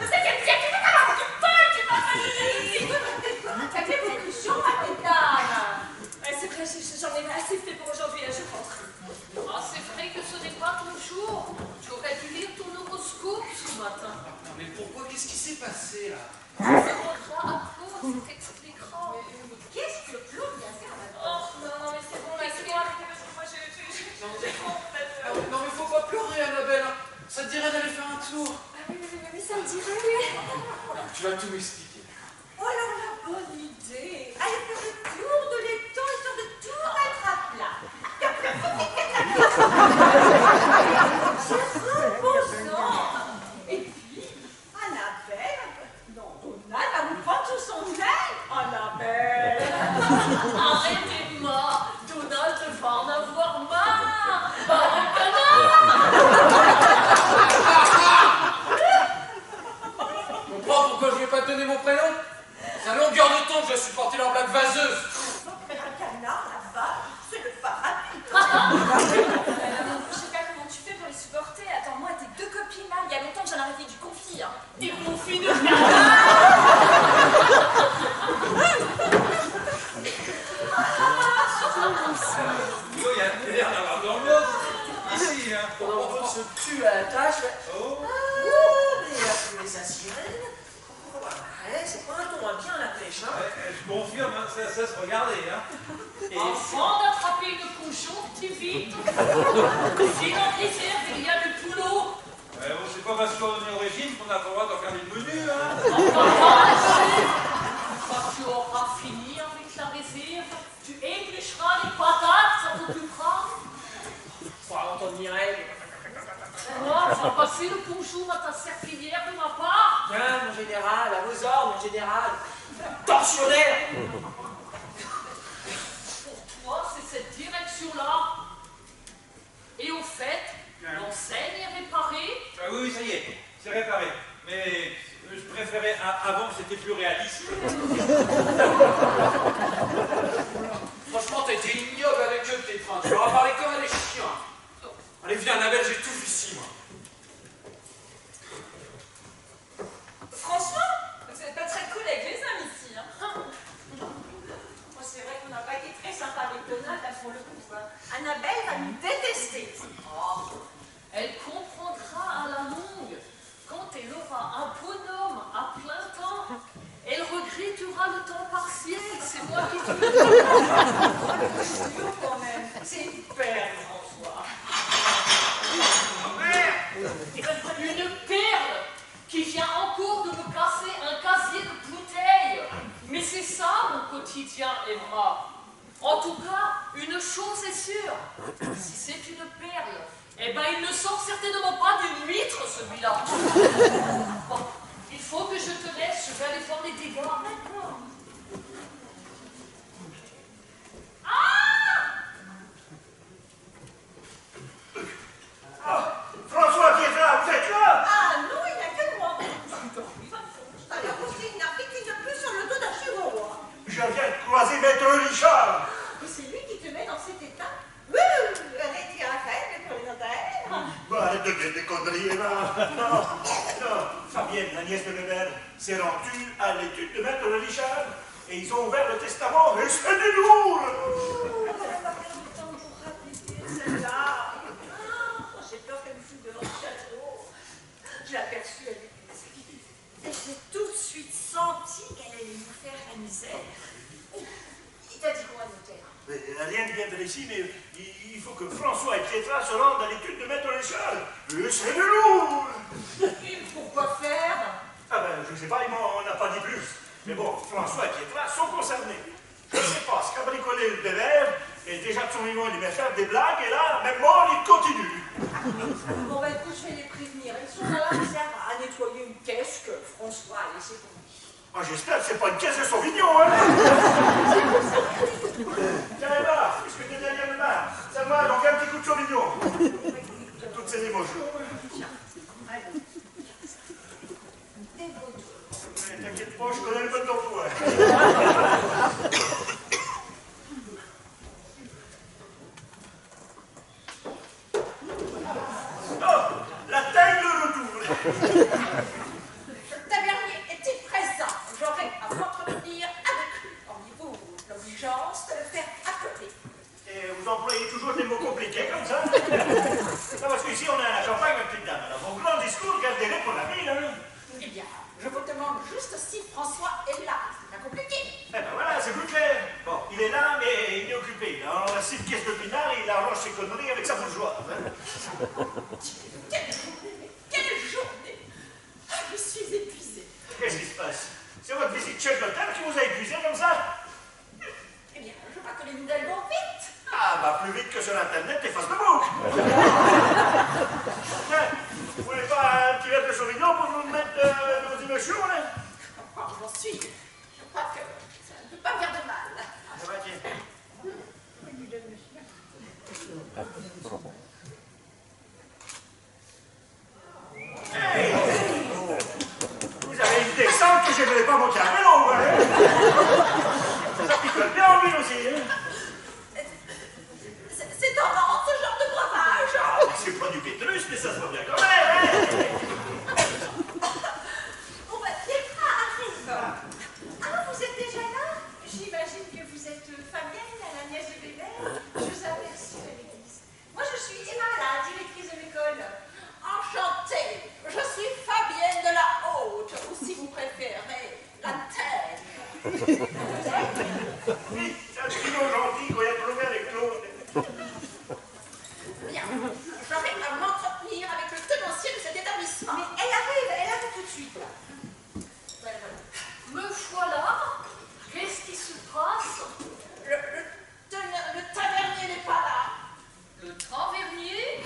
Le 7e siècle, tu t'es pas rendu compte, tu m'as fait. ai assez fait pour aujourd'hui, là, je rentre. Ah, c'est vrai que ce n'est pas ton jour. Tu aurais dû lire ton horoscope ce matin. Non, mais pourquoi? Qu'est-ce qui s'est passé, là? Tu demanderas à Claude, il t'expliquera. Qu'est-ce que Claude vient faire là-bas? Oh, non, mais c'est bon, laisse-moi. Moi, Non, mais faut pas pleurer, Annabelle. Hein. Ça te dirait d'aller faire un tour? Ah oui, ça me dirait, oui. Tu vas tout m'expliquer. Oh, alors la bonne idée. Allez faire le tour de l'étang, histoire de tout mettre à plat. Et puis, Annabelle, non, Donald va vous prendre sous son aile. Annabelle. Arrêtez-moi. Donald va en avoir marre. Tu comprends pourquoi je vais pas te donner mon prénom? C'est à longueur de temps que je dois supporter leur blague vaseuse. Un canard là-bas, c'est le paradis. Je sais pas comment tu fais pour les supporter. Attends, moi, tes deux copines là, il y a longtemps que j'en avais fait du confit. Hein. Des confits de canard. Il y a l'air d'avoir dans l'autre. Ici, hein. On se tue à la tâche. Oh. Mais les sirène. Ouais, c'est pas un ton à bien la pêche, hein. Je confirme, hein, ça se regardait. Hein. Et Avant d'attraper une conjonctivite, si dans l'hiver il y a du boulot, Bon, c'est pas parce qu'on est au régime qu'on a pas le droit de regarder le menu. Hein. quand tu auras fini avec la réserve, tu éplucheras les patates, ça t'occupera. faut entendre Mireille. Moi, va passer le bonjour à ta serpillière de ma part. Bien, mon général, à vos ordres, mon général. Tortionnaire. Pour toi, c'est cette direction-là. Et au fait, l'enseigne est réparée. Ah oui, ça y est, c'est réparé. Mais je préférais avant que c'était plus réaliste. Franchement, t'as été ignoble avec eux, tes trains. Tu leur as parlé comme à des chiens. Allez, viens, Annabelle, j'ai tout vu ici, moi. François, vous n'êtes pas très cool avec les hommes ici. Hein. Moi, c'est vrai qu'on n'a pas été très sympa avec Donald, là, pour le coup. Hein. Annabelle va nous détester. Oh, elle comprendra à la longue. Quand elle aura un bonhomme à plein temps, elle regrettera le temps partiel. C'est moi qui te le dis. Quand même. C'est hyper, François. Une perle qui vient encore de me casser un casier de bouteilles. Mais c'est ça mon quotidien, Evra. En tout cas, une chose est sûre. Si c'est une perle, eh ben il ne sort certainement pas d'une huître, celui-là. Bon, il faut que je te laisse, je vais aller voir les dégâts. D'accord. François Pietrat, vous êtes là? Ah non, il n'y a que moi. Alors, aussi, il n'a pris qu'une plus sur le dos d'un chevaux. Je viens de croiser Maître Richard. Et c'est lui qui te met dans cet état? Oui, arrêtez Raphaël pour les notaires. Bah, arrête de dire des conneries, là. Non, Fabienne, la nièce de Weber, s'est rendue à l'étude de Maître Richard et ils ont ouvert le testament et c'est du lourd. On n'a pas perdu de temps pour rappeler celle-là. Ah, j'ai peur qu'elle me foute devant le château. Je l'ai aperçue avec l'église. Et j'ai tout de suite senti qu'elle allait nous faire la misère. Il t'a dit quoi, notaire? Rien de bien précis, mais il faut que François et Pietrat se rendent à l'étude de Maître Richard. Et c'est du lourd. Et pourquoi faire? Ah ben, je sais pas, il m'en a pas dit plus. Mais bon, François et Pietrat sont concernés. Je sais pas ce qu'a bricolé le bébert, et déjà de son vivant, il aimait faire des blagues, et là, même mort, il continue. Bon, bah écoute, je vais les prévenir. Ils sont là, ils servent à nettoyer une caisse que François a laissée pour lui. Ah, j'espère que c'est pas une caisse de Sauvignon, hein. Tiens, Eva, puisque t'es derrière le bar, ça va, donc un petit coup de Sauvignon. Toutes ces émotions. T'inquiète pas, je connais le mode d'emploi. Oh, la taille de retour. Le tavernier était présent. J'aurais à m'entretenir avec lui. Auriez-vous l'obligeance de le faire à côté? Et Non, parce qu'ici, on est à la campagne, ma petite dame. Alors, vos grands discours, gardez-les pour la ville, hein. Eh bien, je vous demande juste si François est là. C'est pas compliqué. Eh ben voilà, c'est plus clair. Bon, il est là, mais il est occupé. Alors, on a 6 pièces de pinard et il arrange ses conneries avec sa bourgeoise. Hein. Quelle journée, mais quelle journée. Ah, je suis épuisée. Qu'est-ce qui se passe? C'est votre visite chez le notaire qui vous a épuisé comme ça? Eh bien, je vois que les nouvelles vont vite. Ah, bah plus vite que sur Internet et Facebook. Vous voulez pas un petit verre de Sauvignon pour vous mettre vos émotions, là? Oh, j'en suis. Je crois que ça ne peut pas faire de mal. Ah, bah tiens. Hey! Vous avez une descente que je ne vais pas monter à vélo, hein? Ça picole bien en ville aussi, hein? C'est tendance, ce genre de breuvage. Ah, c'est pas du pétrus, mais ça se voit bien quand même, hein? Bon, bah, Pietra arrive. Ah, vous êtes déjà là? J'imagine que vous êtes Fabienne, la nièce de Bébert. Je vous avais reçue à l'église. Moi, je suis Emma, la directrice de l'école. Enchantée. Je suis Fabienne de la Haute, ou si vous préférez, la Teigne. Oui, c'est un petit nom gentil qu'on a trouvé avec Claude. Bien, j'aurai à m'entretenir avec le tenancier de cet établissement. Mais elle arrive tout de suite. Voilà. Me voilà. Qu'est-ce qui se passe? Le tavernier n'est pas là. Le tavernier?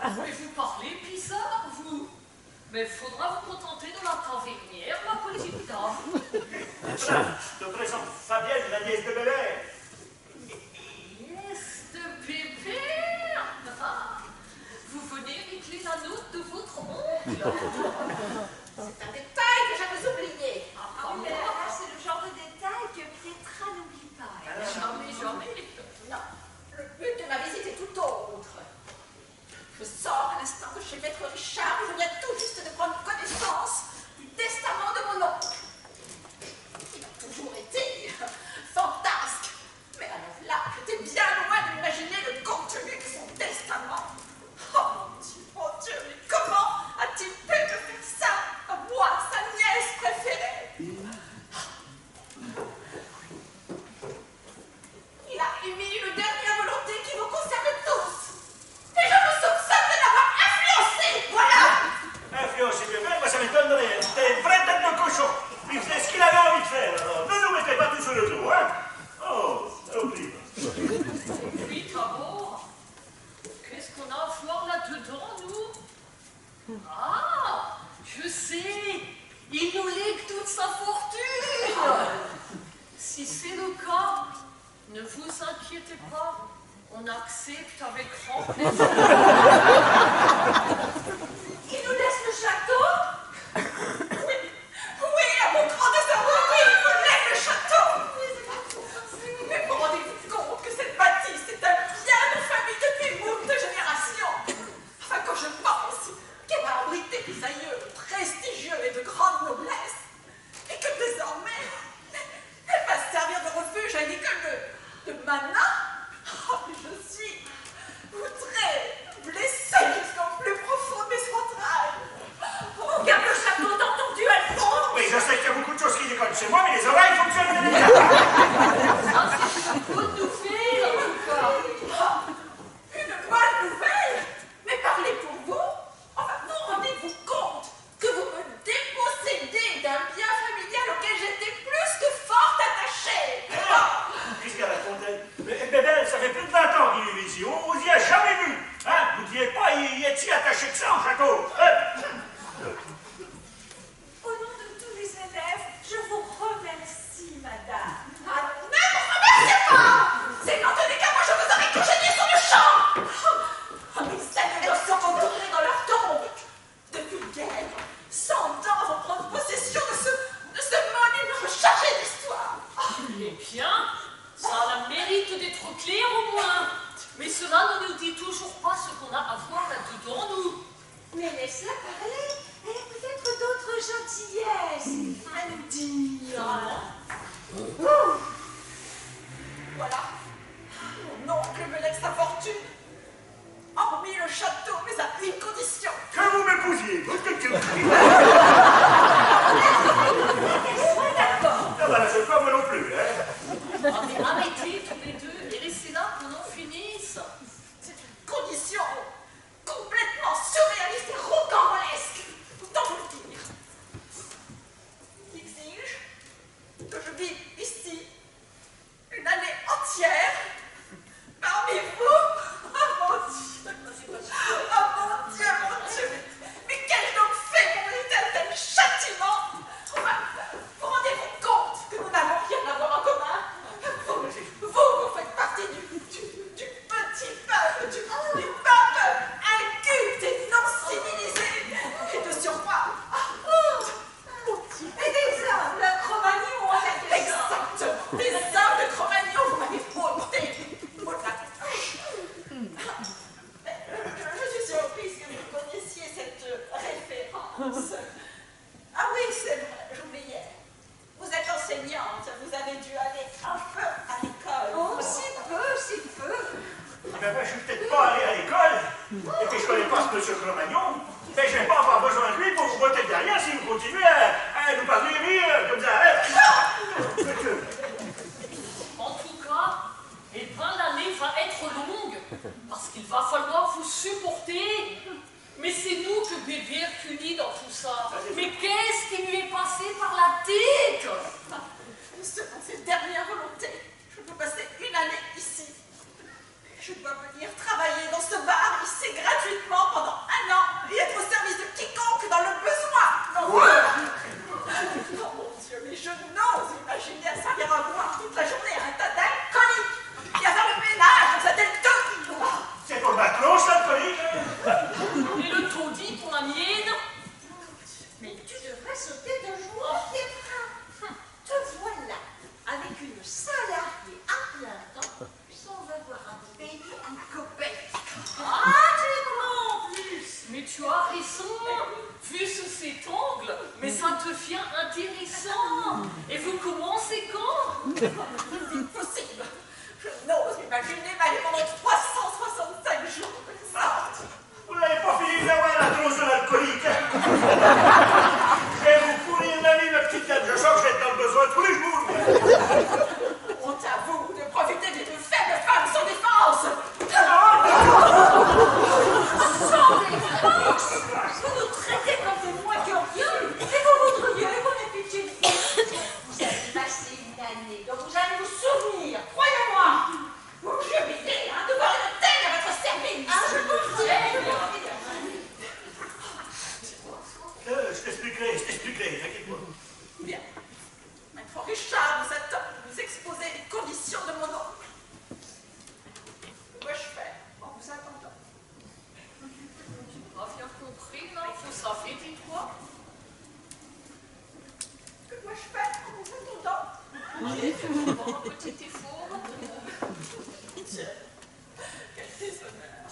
Mais vous parlez bizarre, vous. Mais faudra vous contenter de la tavernière, ma petite dame. Je te présente Fabienne, la nièce de Bébert. Nièce de Bébert. Ah, vous venez régler la note de votre oncle. C'est un détail que j'avais oublié. Ah, Mais là, c'est le genre de détail que Pietra n'oublie pas. Jamais. Non, le but de ma visite est tout autre. Je sors à l'instant de chez Maître Richard et je viens tout juste de prendre connaissance du testament de mon oncle. Il a toujours été fantasque. Mais alors là, j'étais bien loin d'imaginer le contenu de son testament. Oh mon Dieu, mais comment a-t-il pu me faire ça à moi, sa nièce préférée? Il a émis une dernière volonté qui vous concerne tous. Et je me soupçonne de l'avoir influencé, voilà. Influencé Bébert, moi ça m'étonnerait. C'était une vraie tête de cochon. Il faisait ce qu'il avait envie de faire. Alors, ne nous mettez pas tout sur le dos, hein? Oh, oublie. Puis d'abord, qu'est-ce qu'on a à voir là-dedans, nous? Ah, je sais, il nous lègue toute sa fortune. Si c'est le cas, ne vous inquiétez pas, on accepte avec grand plaisir. Il nous laisse le château? Oui, à mon grand désarroi, il nous laisse le château. Mais vous rendez-vous compte que cette bâtisse est un bien de famille depuis moult générations? Enfin, quand je pense qu'elle a abrité des aïeux prestigieux et de grande noblesse, et que désormais, elle va servir de refuge à une école de manats. Oh, mais je suis outrée, blessée jusqu'au plus profond de mes entrailles. Oh, regarde le château dans ton duel fond. Oui, je sais qu'il y a beaucoup de choses qui déconnent chez moi, mais les oreilles fonctionnent bien. Ah, c'est une bonne nouvelle, en tout cas. Oh, une bonne nouvelle. Mais parlez pour vous. Enfin, vous rendez-vous compte que vous me dépossédez d'un bien familial auquel j'étais plus que fort attachée. Qu'est-ce qu'elle racontait? Mais Bébert, ça fait plus de 20 ans qu'il est ici. On vous y a jamais vu. Hein? Vous ne disiez pas, il est si attaché que ça au château. Au nom de tous les élèves, je vous remercie, madame. Ah, ne me remerciez pas. C'est n'en tenez qu'à moi, je vous aurais congédié sur le champ. Oh, mes aïeux sont retournés dans leur tombe. De vulgaires, sans dents vont prendre possession de ce monument chargé d'histoire. Eh bien, ça a le mérite d'être clair au moins. Mais cela ne nous dit toujours pas ce qu'on a à voir là-dedans, nous. Mais laisse-la parler. Elle a peut-être d'autres gentillesses à nous dire. Voilà. Mon oncle me laisse sa fortune. Hormis ben, je suis peut-être pas allé à l'école, et puis je connais pas ce monsieur Cro-Magnon, mais je vais pas avoir besoin de lui pour vous botter derrière si vous continuez à nous parler comme ça. En tout cas, eh ben, l'année va être longue, parce qu'il va falloir vous supporter. Mais c'est nous que bébé Hercule dans tout ça. Mais qu'est-ce qui lui est passé par la tête? Selon ses dernières volontés, je peux passer une année ici. Je dois venir travailler dans ce bar ici gratuitement pendant 1 an et être au service de quiconque dans le besoin. Non, oh mon Dieu, mais je n'ose imaginer à servir à boire toute la journée à un tas d'alcooliques et à faire le ménage dans sa tête taudis. C'est pour ma cloche, l'alcoolique. Et le taudis pour la mienne? Mais tu devrais sauter de joie, Pierre. Te voilà avec une salariée à plein temps sans avoir à payer un copec. Ah, tu es grand en plus. Mais tu as raison. Vu sous cet angle, mais ça devient intéressant. Et vous commencez quand? Impossible. Je n'ose imaginer m'aller pendant 365 jours comme ça. Vous n'avez pas fini d'avoir la dose de l'alcoolique. Je vais vous pourrir la vie, ma petite dame. Je sens que je vais être dans le besoin tous les jours. Honte à vous de profiter d'une faible femme sans défense. Sans défense. Vous nous traitez comme des moins que rien. Et vous voudriez qu'on ait pitié de vous. Vous avez passé une année dont vous allez vous souvenir, croyez-moi. Vous jubilez de voir une telle à votre service. Ah, je vous Je t'expliquerai, t'inquiète-toi. Bien. Maître Richard vous attend. Vous exposez les conditions de mon oncle. Que dois-je faire en vous attendant? Pas bien compris, non? Vous savez, dites-moi. Que dois-je faire en vous attendant? Un petit effort. Quel déshonneur.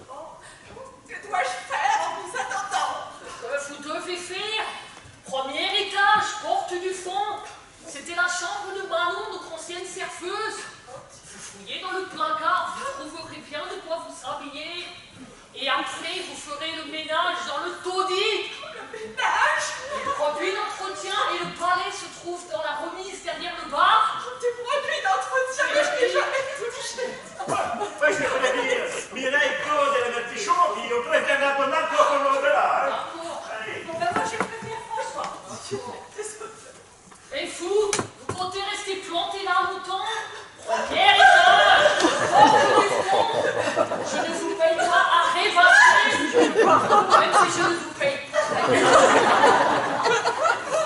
Oh, que dois-je faire en vous attendant? Vous devez faire. Premier étage, porte du fond. C'était la chambre de Manon, notre ancienne serveuse. Vous fouillez dans le placard, vous trouverez bien de quoi vous habiller. Et après, vous ferez le ménage dans le taudis. Le ménage? Les produits d'entretien et le palais se trouvent dans la remise derrière le bar. Des produits d'entretien, mais je n'ai jamais touché. Ouais, je vais te dire. Mireille, Claude et la petite chambre, puis on prévient l'abonnement pour qu'on le verra. D'accord. Allez. Bon, ben moi, je préfère François. Et vous comptez rester planté là longtemps? Premier étage, porte du fond. Je ne vous paye pas à rêvasser, même si je ne vous paye pas.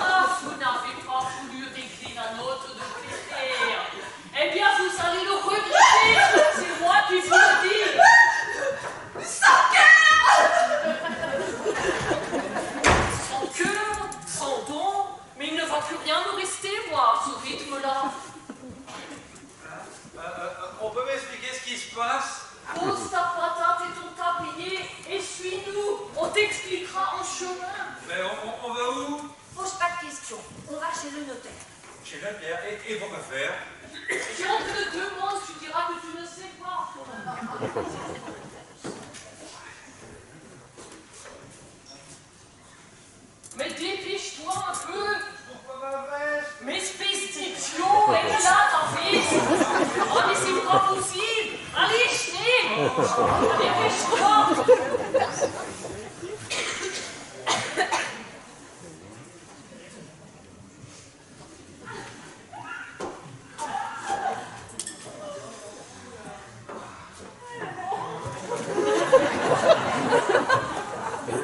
Ah, vous n'avez pas voulu régler la note de Clétaire. Eh bien, vous allez le regretter. C'est moi qui vous le dis. Sans cœur! Sans cœur, sans don, mais il ne va plus rien me rester, moi, à ce rythme-là. On peut m'expliquer ce qui se passe? Pose ta patate et ton tablier et suis-nous. On t'expliquera en chemin. Mais on va où? Pose pas de questions. On va chez le notaire. Chez le notaire. Et pourquoi faire? Si on te le demande, tu diras que tu ne sais pas. Mais dépêche-toi un peu. Pourquoi ma veste? Mais espèce d'idiot, elle est là, ta veste. Oh, mais c'est pas possible. Allez, chenille. Dépêche-toi.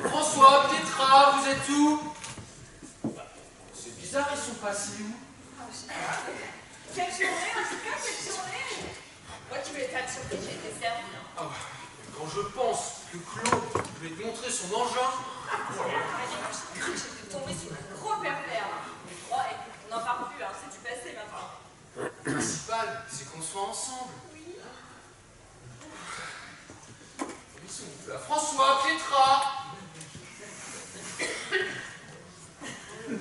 François, Petra, vous êtes où? C'est bizarre, ils sont passés où? Quelle journée, en tout cas, quelle journée! Moi, tu m'étonnes sur que j'ai été servie. Ah, quand je pense que Claude voulait te montrer son engin. J'étais tombée sur un gros pervers. Bon, écoute, on n'en parle plus, hein, c'est du passé maintenant. Le principal, c'est qu'on soit ensemble. Ils sont où, là? François, Petra. Que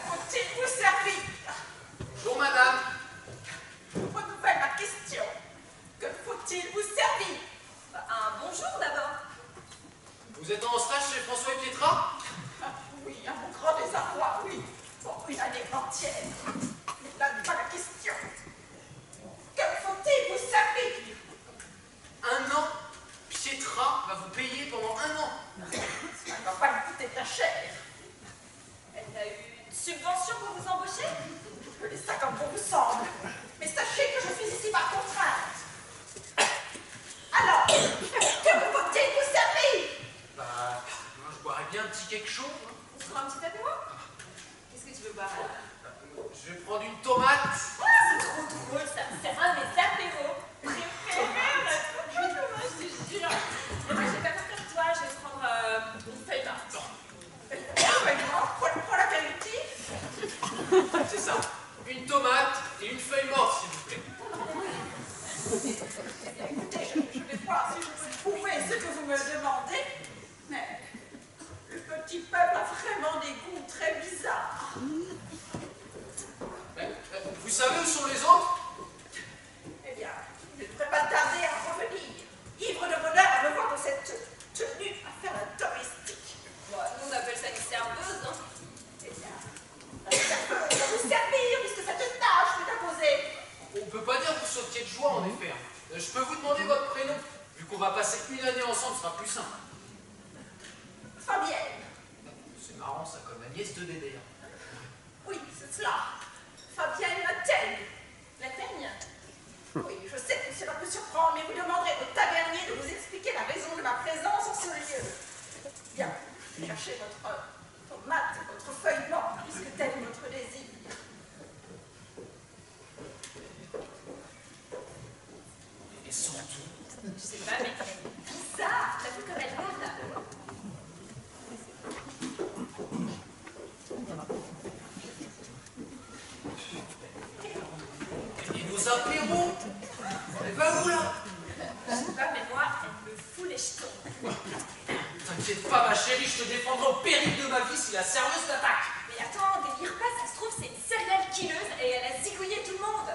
faut-il vous servir? entière. Mais là n'est pas la question. Que faut-il vous servir? Un an, Pietra va vous payer pendant un an. Ça ne va pas lui coûter bien cher. Elle a eu une subvention pour vous embaucher? Je dis ça comme bon vous semble. Mais sachez que je suis ici par contrainte. Alors, que me faut-il vous servir? Bah, moi je boirais bien un petit quelque chose. Hein. On se prend un petit apéro? Qu'est-ce que tu veux boire alors? Je vais prendre une tomate. Ah, c'est trop drôle ça. C'est un de mes apéros préférés. Je te jure. Mais moi, je vais pas faire comme toi. Je vais prendre une feuille morte. Pour l'apéritif? C'est ça. Une tomate et une feuille morte, s'il vous plaît. Écoutez, je vais voir si je peux trouver ce que vous me demandez. Mais le petit peuple a vraiment des goûts très bizarres. Vous savez où sont les autres? Eh bien, il ne devrait pas tarder à revenir. Ivre de bonheur à me voir dans cette tenue à faire la domestique. Bon, nous, on appelle ça une serveuse. Hein. Eh bien, la serveuse va vous servir puisque cette tâche m'est imposée. On peut pas dire que vous sautiez de joie, en effet. Je peux vous demander votre prénom? Vu qu'on va passer une année ensemble, ce sera plus simple. Fabienne. C'est marrant, ça, comme la nièce de Dédé. Oui, c'est cela. Fabienne Lataigne. Lataigne? Oui, je sais que cela peut surprendre, mais vous demanderez au tavernier de vous expliquer la raison de ma présence en ce lieu. Bien, cherchez votre tomate et votre feuille morte, puisque tel est votre désir. Et surtout. Je sais pas, mais bizarre. T'as vu comme elle roule là? Et nos apéros? Elle va où, là? Je sais pas, mais moi, elle me fout les jetons. T'inquiète pas, ma chérie, je te défendrai au péril de ma vie si la serveuse t'attaque. Mais attends, délire pas, ça se trouve, c'est une serial killeuse et elle a zigouillé tout le monde.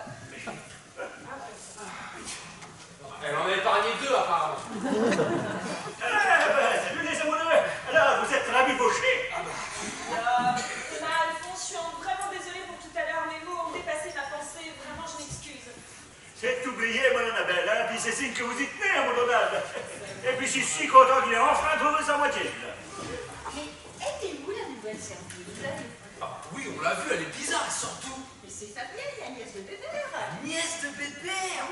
Elle en a épargné deux, apparemment. Salut les amoureux. Alors, vous êtes rabibochés? Alphonse, je suis vraiment désolée pour tout à l'heure, mes mots ont dépassé ma pensée, vraiment, je m'excuse. C'est oublié, mon Annabelle, hein, puis c'est signe que vous y tenez, mon Donald. Et puis je suis si content qu'il ait enfin trouvé sa moitié. Là. Mais elle est où la nouvelle serveuse? Ah, oui, on l'a vu, elle est bizarre, et surtout. Mais c'est Fabienne, la nièce de Bébert. Nièce de Bébert.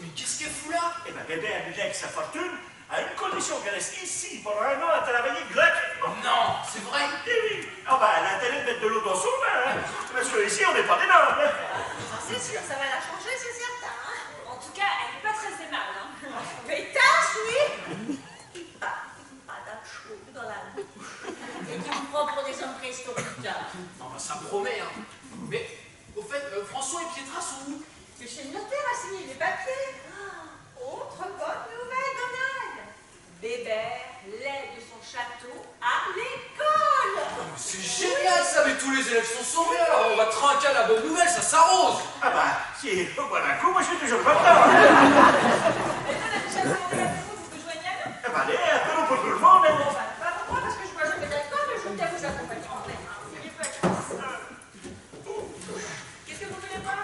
Mais qu'est-ce qu'elle fout là? Eh bien, bébé a avec sa fortune à une condition qu'elle reste ici pendant un an à travailler gratuitement. Non, c'est vrai. Eh oui. Ah bah, elle a intérêt de mettre de l'eau dans son vin, hein, parce que ici, on n'est pas des nobles. C'est sûr, ça va la changer, c'est certain. En tout cas, elle n'est pas très aimable. Hein. Mais tâche, oui. Il pas d'un chaud dans la bouche. Et qui vous prend pour des hommes préhistoriques, là. Non, bah, ça promet, hein. Mais, au fait, François et Pietra sont où? Que chez le notaire a signé les papiers. Autre bonne nouvelle, Donald. Bébert lègue son château à l'école. C'est génial ça, mais tous les élèves sont sauvés alors on va trinquer à la bonne nouvelle, ça s'arrose. Ah bah, si au bout d'un coup, moi je suis toujours content. Et toi, la déjà commandé l'apéro, vous pouvez joindre Yann? Ah bah, allez, apéro pour tout le monde. Bon, bah, pas pour moi, parce que je bois jamais d'alcool, mais je veux bien vous accompagner en vrai. Qu'est-ce que vous voulez boire?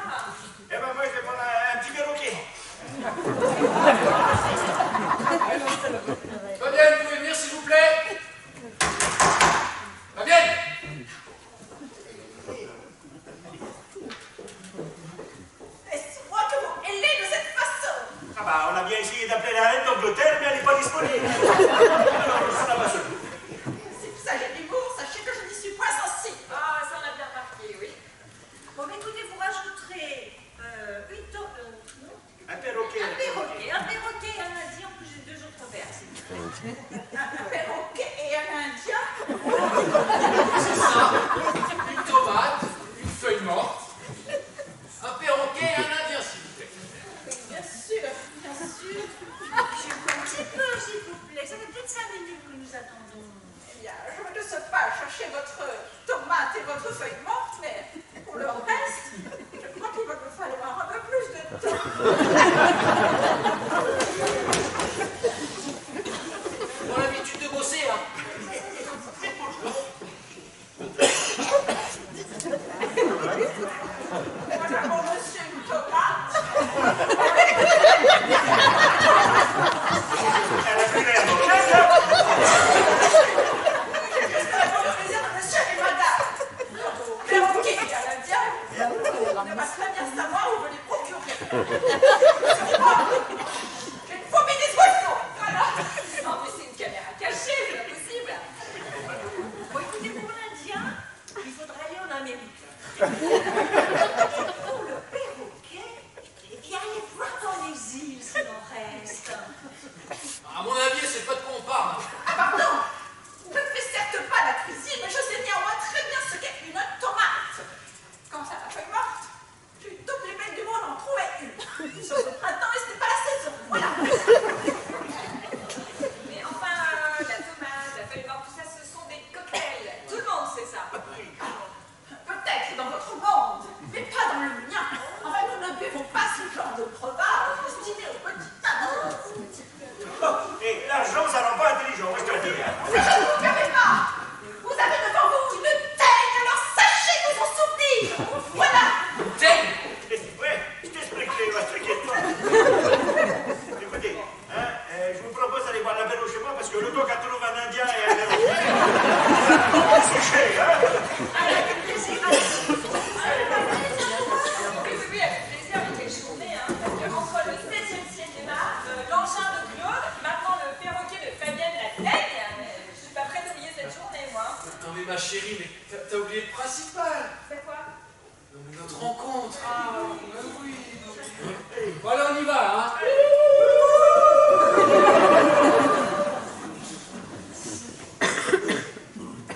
Eh ben moi je vais prendre un petit perroquet. Fabienne, vous pouvez venir s'il vous plaît? Fabienne! Est-ce moi que vous hélez de cette façon? Ah bah, on a bien essayé d'appeler la reine d'Angleterre, mais elle n'est pas disponible. Ça va se Si vous avez de l'humour, sachez que je n'y suis point sensible. Ah, ça on a bien remarqué, oui. Bon, mais écoutez, vous rajouterez une torte, non? un perroquet. Un perroquet et un indien, en plus j'ai 2 autres verres, s'il vous plaît. Un perroquet et un indien? C'est ça. Une tomate, une feuille morte, un perroquet et un indien s'il vous plaît. Bien sûr, bien sûr. Un petit peu, s'il vous plaît. Ça fait peut-être 5 minutes que nous attendons. Eh bien, je ne sais pas chercher votre tomate et votre feuille morte, mais pour le reste, je crois qu'il va me falloir un peu plus de temps. On a l'habitude de bosser hein. aimerait très bien savoir où veut les procurer. J'ai une phobie des oiseaux. Voilà. Non, mais c'est une caméra cachée, c'est pas possible. Bon, écoutez, pour l'Indien, il faudrait aller en Amérique. Pour le perroquet, et allez voir dans les îles s'il en reste. À mon avis, c'est pas de quoi on parle. Ah pardon, je ne fais certes pas la cuisine, mais je sais néanmoins très bien ce qu'est une tomate. Quand ça la feuille morte, toutes les bêtes du monde en trouvaient une. Sauf au printemps et ce n'est pas la saison. Voilà. Mais enfin, la tomate, la feuille morte, tout ça, ce sont des cocktails. Tout le monde sait ça. Peut-être dans votre monde, mais pas dans le mien. Enfin, nous ne buvons pas ce genre de breuvage destiné aux petits tabacs. Et l'argent, ça rend pas intelligent, moi je te le dis. Mais je ne vous permets pas. Vous avez devant vous une teigne, alors sachez vous en souvenir. Voilà. Teigne. Ouais, je t'expliquerai, va, t'inquiète pas. Écoutez, hein, je vous propose d'aller boire l'apéro chez moi parce que le temps qu'à trouve un Indien et un Européen, c'est cher, hein. Avec plaisir. Oui, avec plaisir, avec quelle journée, hein. Parce que entre le 16e siècle des Mars, l'engin de Claude, maintenant le perroquet de Fabienne la Teigne, je suis pas prête d'oublier cette journée, moi. Non mais ma chérie, mais t'as oublié le principal. C'est quoi? Non mais notre rencontre. Ah oui. Bon allez, on y va, hein.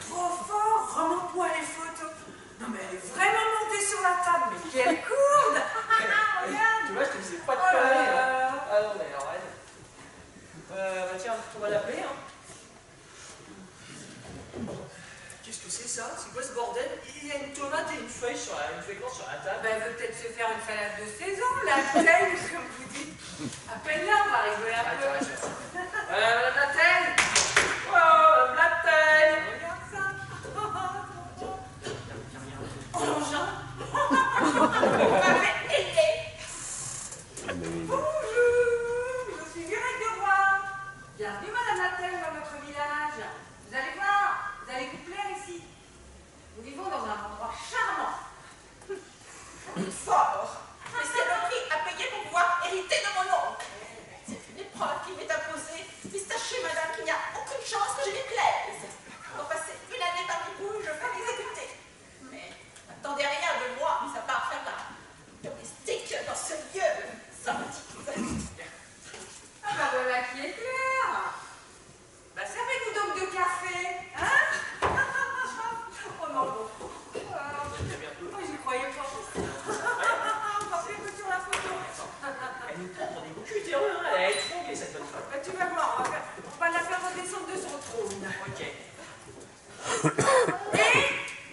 Trop fort, remonte-moi les photos. Non mais elle est vraiment montée sur la table, mais quelle courde. Tu vois, je te disais pas de Oh là conneries, là. hein. Ah non, mais alors, elle. Bah tiens, on va l'appeler, hein. Qu'est-ce que c'est ça? C'est quoi ce bordel? Il y a une tomate et une feuille sur la table. Ben, elle veut peut-être se faire une salade de saison, la teigne, comme vous dites. Appelle-la, on va rigoler un peu. Madame la Teigne. Oh, Madame la Teigne. Regarde ça. Oh l'engin. Vous m'avez aidé. Bonjour, je suis Véronique de Roy. Bienvenue, Madame la Teigne, dans notre village. Vous allez voir, vous allez vous plaire ici. Nous vivons dans un endroit charmant. Fort. Mais c'est le prix à payer pour pouvoir hériter de mon oncle. C'est une épreuve qui m'est imposée. Mais sachez, madame, qu'il n'y a aucune chance que je lui plaise. Pour passer une année parmi vous, je vais l'exécuter. Mais n'attendez rien de moi, mis à part faire la domestique dans ce lieu sympathique. Ah bah voilà qui est clair. Bah servez-nous donc de café, hein. Oh non, bon. Oh, j'y croyais pas. Encore plus que sur la photo. Elle nous prend des bouts cul, hein. Elle est étranglée, cette bonne femme. Bah, tu vas voir, on va la faire redescendre de son trône. Ok.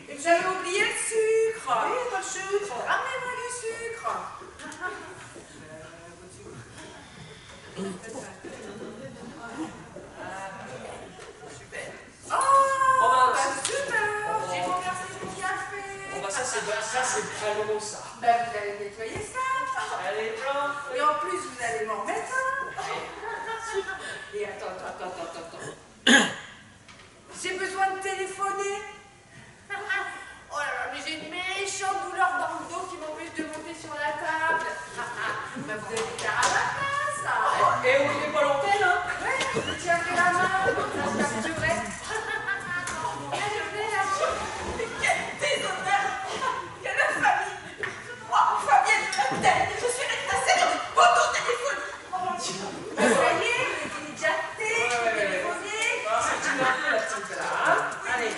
Et vous avez oublié le sucre. Oui, pas le sucre. Ramenez-moi du sucre. Super. Oh, bah, bah, super. J'ai renversé du café. Bon, bah, ça, c'est très bon, ça. Bah, vous allez nettoyer ça. Allez, blanc. Et en plus, vous allez m'en mettre un. Et attends. J'ai besoin de téléphoner. Oh là là, mais j'ai une méchante douleur dans le dos qui m'empêche de monter sur la table. Bah, vous allez faire à ma place. Et on n'est pas l'antenne, hein. Ouais, tiens-moi la main, comme ça je t'assurerai. Viens, je venais là. Mais quel déshonneur. Quelle famille. Moi, Fabienne de la Teigne, je suis restée dans une photo téléphonique. Bah, ça y est, vous êtes déjà téléphoner. C'est une heure, la petite, là, hein. Allez.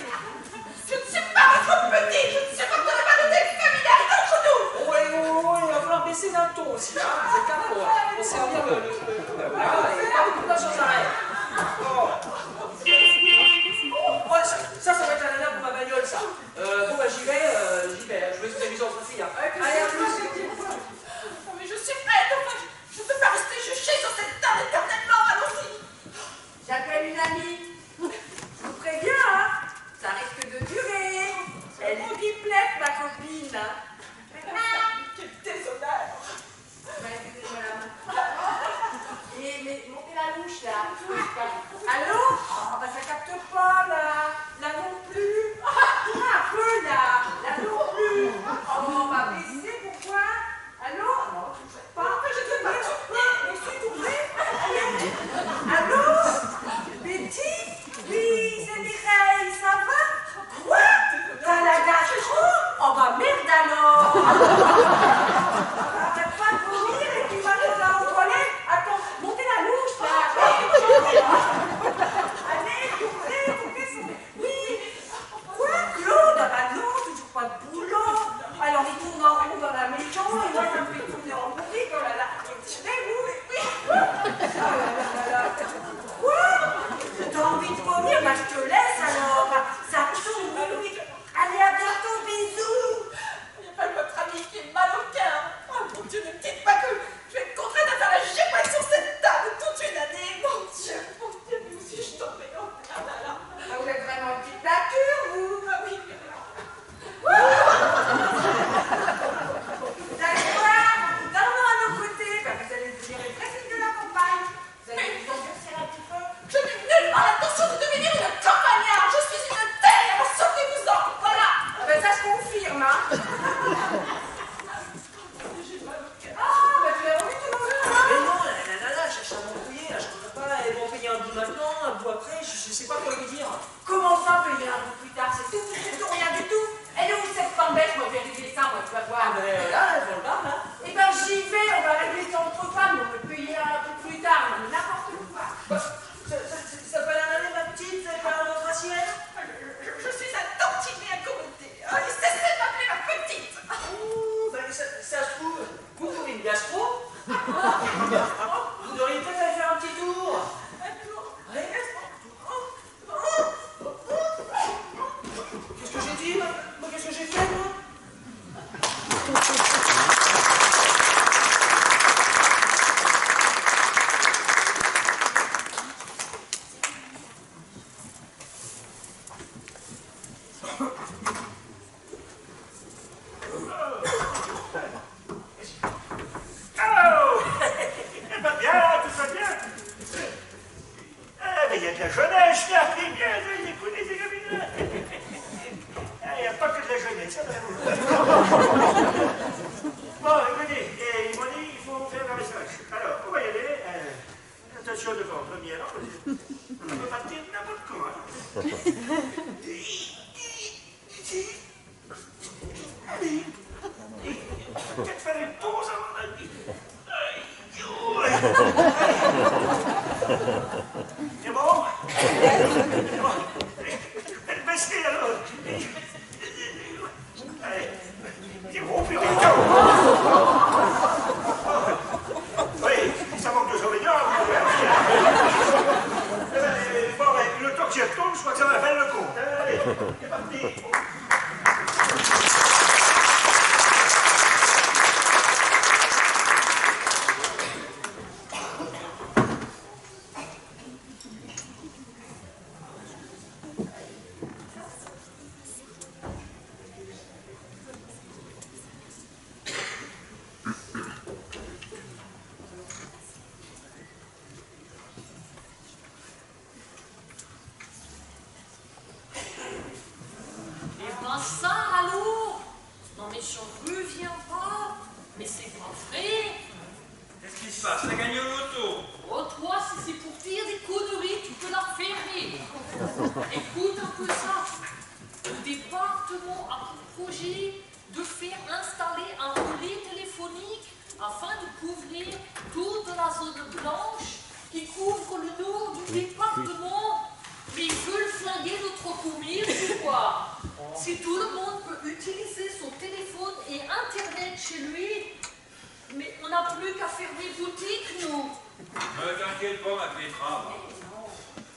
Je ne suis pas votre petit, je ne supporterai pas de telle familiarité entre nous. Ouais, il va falloir baisser d'un ton aussi, hein. Vous êtes capable, on servir le. Voilà, et pas beaucoup de choses à rien. Oh, ça va être un nana pour ma bagnole, ça. Bon, bah, j'y vais. Je vais vous amuser entre filles, hein. Allez, à plus. Oh, mais je suis prête, enfin, je ne peux pas rester juchée sur cette table éternellement, allons-y. J'appelle une amie. Je vous préviens, hein, ça risque de durer. Elle est biplette, ma copine. Quel déshonneur. Mais Arrête pas de vomir et puis maintenant là aux toilettes. Attends, montez la louche là. Allez, tournez. Oui. Quoi, Claude? Ah bah non, toujours pas de boulot. Alors il tourne en rond dans la maison et moi ça me fait tourner en boutique. Oh là là. Mais vous, oui. Oh là là là là. Quoi? T'as envie de vomir? Bah je te laisse alors. Ça tourne, oui. Allez, à bientôt, bisous. Il n'y a pas votre ami qui est mal au cœur. Oh mon Dieu, ne me dites pas que je vais être contrainte à faire la girouette sur cette table toute une année. Mon Dieu, mais où suis-je tombée? Oh là là là. Ah, vous êtes vraiment une petite nature, vous. Ah oui. Vous allez voir, vraiment à nos côtés, bah, vous allez devenir une vraie fille de la campagne. Vous allez vous endurcir un petit peu. Je n'ai nullement l'intention de devenir une campagnarde. Je suis une terre. Sortez-vous-en. Voilà. Ah, ben ça se confirme, hein. Ah, bah tu l'as revu tout le monde, hein. Mais non, la cherche à m'embrouiller, là, je comprends pas, elles vont payer un bout maintenant, un bout après, je sais pas quoi lui dire. Comment ça, payer un peu plus tard? C'est tout, rien du tout. Elle est où cette fambette? Moi, je vais régler ça, moi, tu vas voir. Ah ben là, elles vont le bar, là. Eh ben, j'y vais, on va régler ça entre femmes, on peut payer un peu plus tard, mais n'importe quoi. Ça peut aller, ma petite, c'est pas votre assiette? Je suis un tantinet accommodé. Et cessez de m'appeler ma petite. Ouh, ben ça se trouve, vous trouvez une gastro? Vous devriez peut-être aller faire un petit tour. Ouais. Qu'est-ce que j'ai dit, moi? Qu'est-ce que j'ai fait, moi? Il y a de la jeunesse là, c'est bien, vous connaissez ces gamines-là. Il n'y a pas que de la jeunesse. Bon, écoutez, ils m'ont dit qu'il faut faire un message. Alors, on va y aller. Attention devant, premier rang, parce que on peut partir n'importe comment. Allez, peut-être faire une pause avant d'aller. C'est bon? C'est bon. Baissez alors. Allez. C'est bon, plus vite. Oui, ça manque de surveillance. Bon, le temps que j'y retourne, je crois que ça va faire le compte. Allez, c'est parti.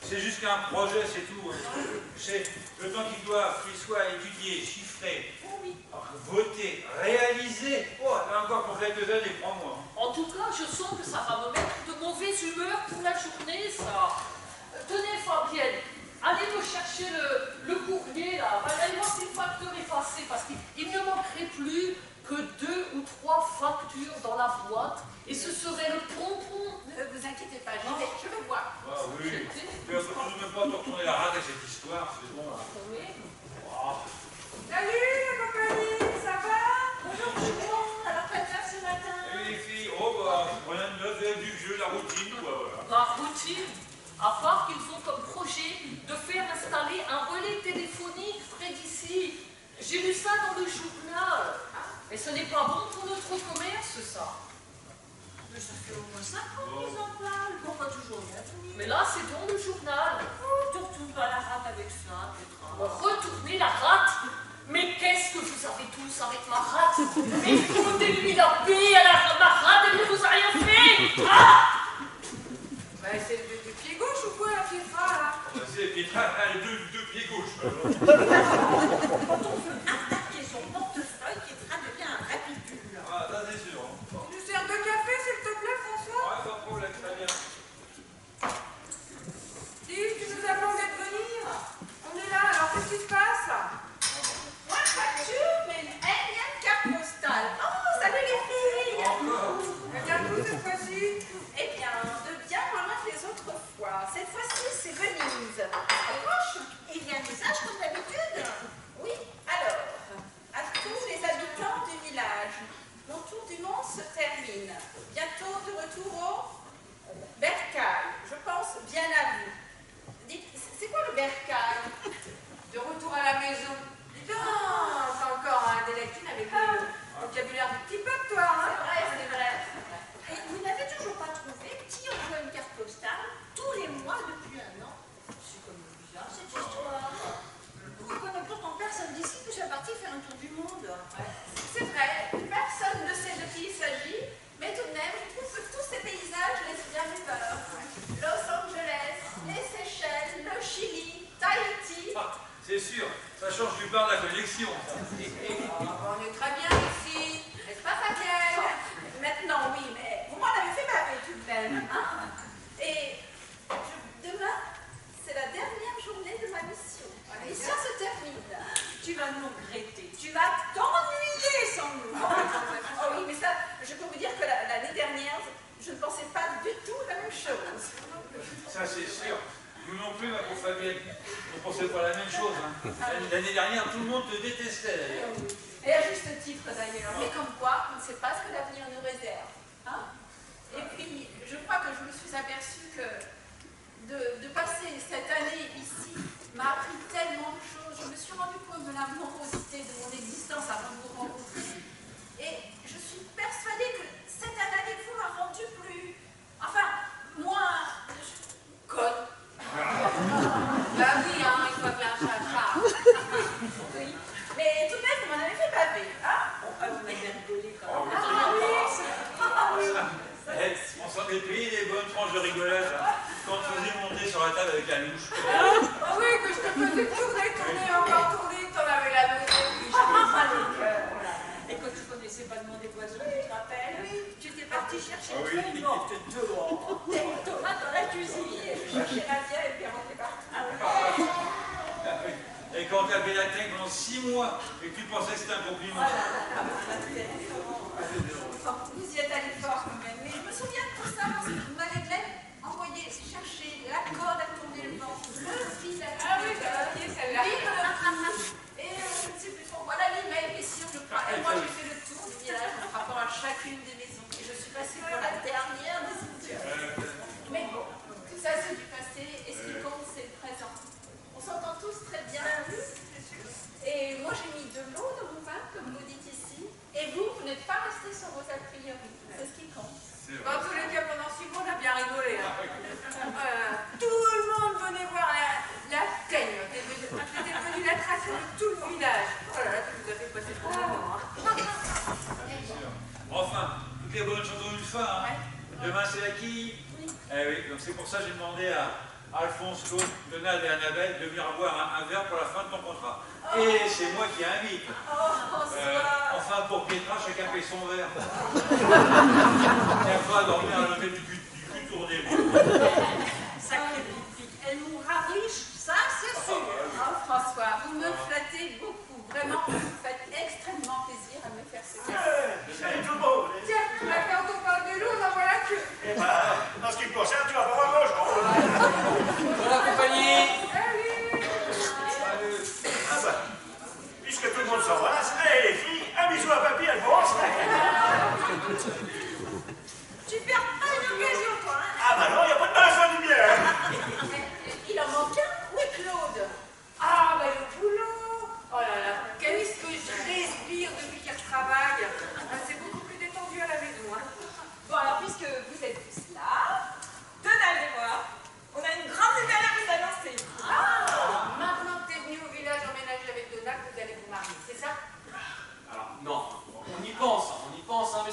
C'est juste qu'un projet, c'est tout. C'est le temps qu'il soit étudié, chiffré, voté, réalisé. Oh, là encore pour quelques années, prends-moi. En tout cas, je sens que ça va me mettre de mauvaise humeur pour la journée, ça. Tenez, Fabienne, allez me chercher le courrier, là. Allez voir si le facteur est passé, parce qu'il ne manquerait plus que 2 ou 3 factures dans la boîte, et ce serait le pompon. Ne vous inquiétez pas, je vais voir. Ah oui, tu ne peux même pas te retourner la rate avec cette histoire, c'est bon. Oui. Salut la compagnie, ça va? Bonjour tout le monde. Alors, pas de ce matin? Et les filles, oh bah, rien de neuf, du jeu, la routine, quoi, voilà. La routine, à part qu'ils ont comme projet de faire installer un relais téléphonique près d'ici. J'ai lu ça dans le journal. Mais ce n'est pas bon pour notre commerce, ça. Mais ça fait au moins 5 ans qu'ils en parlent. Pourquoi toujours rien venir? Mais là, c'est dans le journal. Oh, tu retournes pas la rate avec ça, Petra. Retournez la rate. Mais qu'est-ce que vous avez tous avec ma rate? Mais foutez-lui la paix à ma rate, elle ne vous a rien fait. Ah! Bah, c'est le pied gauche ou quoi, la Pietra, là? C'est Pietra, deux pieds gauches. Quand on veut attaquer son portefeuille, Petra devient un vrai pitbull. Ah, ça c'est sûr. Tu nous sers de café, s'il te plaît, François? Ouais, pas de problème, très bien. Dis, tu nous as demandé de venir. On est là, alors qu'est-ce qui se passe? Moi, facture, mais une énième carte postale. Oh, salut les filles! Elle vient d'où cette fois-ci? Eh bien, de bien moins loin que les autres fois. Cette fois-ci, c'est Venise. À gauche, il y a un message comme d'habitude. Oui, alors, à tous les habitants du village, mon tour du monde se termine. Bientôt de retour au bercail. Je pense bien à vous. Dites, c'est quoi le bercail? De retour à la maison. Dis donc, t'as encore un délectine avec le vocabulaire du petit peuple, toi, hein? C'est vrai, c'est vrai. Et vous n'avez toujours pas trouvé qui envoie une carte postale tous les mois depuis 1 an? C'est comme bizarre cette histoire. Vous connaissez pourtant personne d'ici que je suis partie faire un tour du monde. C'est vrai, personne ne sait de qui il s'agit, mais tout de même, je trouve que tous ces paysages laissent bien mes peurs. Los Angeles, les Seychelles, le Chili, Tahiti. Ah, c'est sûr, ça change du bar de la collection. Ça. On est très bien ici, n'est-ce pas, Fabienne? Maintenant, oui, mais vous m'en avez fait baver tout de même. Hein? Et demain, c'est la dernière journée de ma mission. La mission se termine. Tu vas nous regretter. Tu vas t'ennuyer sans nous. Oh oui, mais ça, je peux vous dire que l'année dernière, je ne pensais pas du tout la même chose. Ça c'est sûr. Nous non plus, ma pauvre Fabienne. On ne pensait pas la même chose. Hein. L'année dernière, tout le monde te détestait d'ailleurs. Et à juste titre d'ailleurs. Mais comme quoi, on ne sait pas ce que l'avenir nous réserve. Hein? Et puis, je crois que je me suis aperçue que de passer cette année ici m'a appris tellement de choses. Je me suis rendu compte de la morosité de mon existence avant de vous rencontrer. Et je suis persuadée que cette année de vous m'a rendu plus... Enfin, moins... conne. Bah oui, hein, il faut bien un chat. Oui. Mais tout de même, vous m'en avez fait baver. Hein? Bon, vous m'avez rigolé quand même. On s'en est payé des bonnes tranches de rigolade hein, quand on faisait monter sur la table avec la louche. Ah oui, que je te faisais tourner, encore tourner, t'en avais la nausée. Et quand tu connaissais pas demander poison, tu te rappelles? Oui. Tu étais parti chercher Ah oui. une morte dehors. Des tomates dans la cuisine. Et je cherchais la bière et puis on était parti. Et quand tu avais la tête pendant 6 mois et que tu pensais que c'était un compliment. Vous y êtes allé fort quand même. Mais je me souviens de tout ça parce que Marie-Hélène envoyait chercher la corde à tourner le vent, le fil à Ah oui, tourner t'as oublié celle-là. et je ne sais plus trop. Voilà l'email, bien sûr, je crois. Et moi, j'ai fait le tour du village en frappant à chacune des maisons. Et je suis passée pour la dernière des idiots. Mais bon, tout ça, c'est du passé. Et ce qui compte, c'est le présent. On s'entend tous très bien. Et moi, j'ai mis de l'eau dans mon vin, comme vous dites ici. Et vous, vous n'êtes pas resté sur vos a priori. C'est ce qui compte. Dans tous les cas, pendant 6 mois, on a bien rigolé. Hein. Tout le monde venait voir la teigne. T'étais devenu l'attraction de tout le village. Oh là là, tu nous as fait passer pour le moment. Enfin, toutes les bonnes choses ont une fin. Hein. Demain c'est la quille. Oui. Eh oui, donc c'est pour ça que j'ai demandé à Alphonse, Claude, Donald et Annabelle de venir boire un verre pour la fin de ton contrat. Et c'est moi qui invite. Enfin, pour Pietra, chacun paye son verre. Et elle va dormir à l'hôtel du cul tourné. Sacrée petite. Elle mourra riche, ça c'est sûr. Oh, François, vous me flattez beaucoup. Vraiment, vous me faites extrêmement plaisir à me faire ce cadeau. Salut tout le monde. Tiens, quand on parle de l'eau, on en voilà que. Eh ben, en ce qui me concerne, tu vas pas voir grand-chose. Voilà, compagnie. Ah bah, puisque tout le monde s'embrasse, allez les filles, un bisou à papy, Alphonse. Tu perds pas une occasion, toi, hein? Ah bah non, il n'y a pas de mal du bien. Il en manque un. Où est Claude? Ah, bah le boulot. Oh là là, qu'est-ce que je respire depuis qu'il travaille.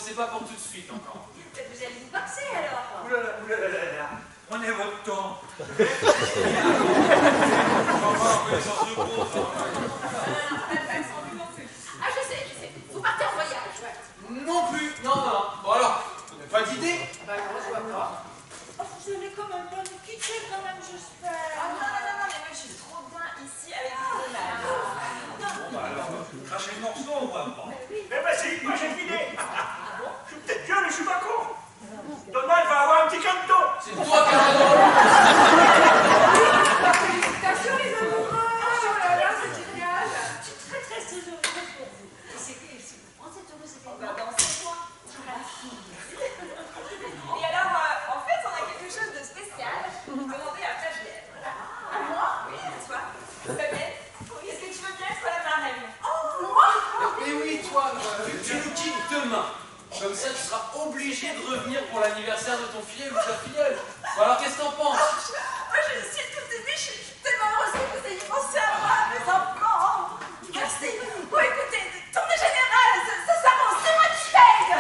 c'est pas pour tout de suite encore. Peut-être vous allez vous boxer alors. Oulala, prenez votre temps. Ah, je sais. Vous partez en voyage, ouais. Non plus, non. Bon alors, vous n'avez pas d'idée? Bah, non, je vois pas. Oh, vous allez quand même pas nous quitter quand même, j'espère. Ah non, mais moi je suis trop bien ici avec vous. Bon, bah alors, crachez le morceau, on va pas. Eh ben si, moi j'ai une idée. Je suis peut-être vieux, mais je suis pas con. Donald va avoir un petit canton. C'est toi qui as raison. Félicitations les amoureux. Oh là là, c'est génial. Je suis très très heureuse pour vous. Et c'est que si vous pensez heureux, c'est On va danser quoi. Et alors, en fait, on a quelque chose de spécial. Demandez à Fabienne. À moi? Oui, à toi. Fabienne, est-ce que tu veux bien être la marraine? Oh, moi? Mais oui, toi, tu nous quittes demain. Comme ça, tu seras obligé de revenir pour l'anniversaire de ton filleul ou ta filleule. Bon, alors, qu'est-ce que t'en penses? Moi, je suis toute émue, je suis tellement heureuse que vous ayez pensé à moi, mes enfants. Merci. Bon, écoutez, tournée générale, ça s'avance, c'est moi qui paye.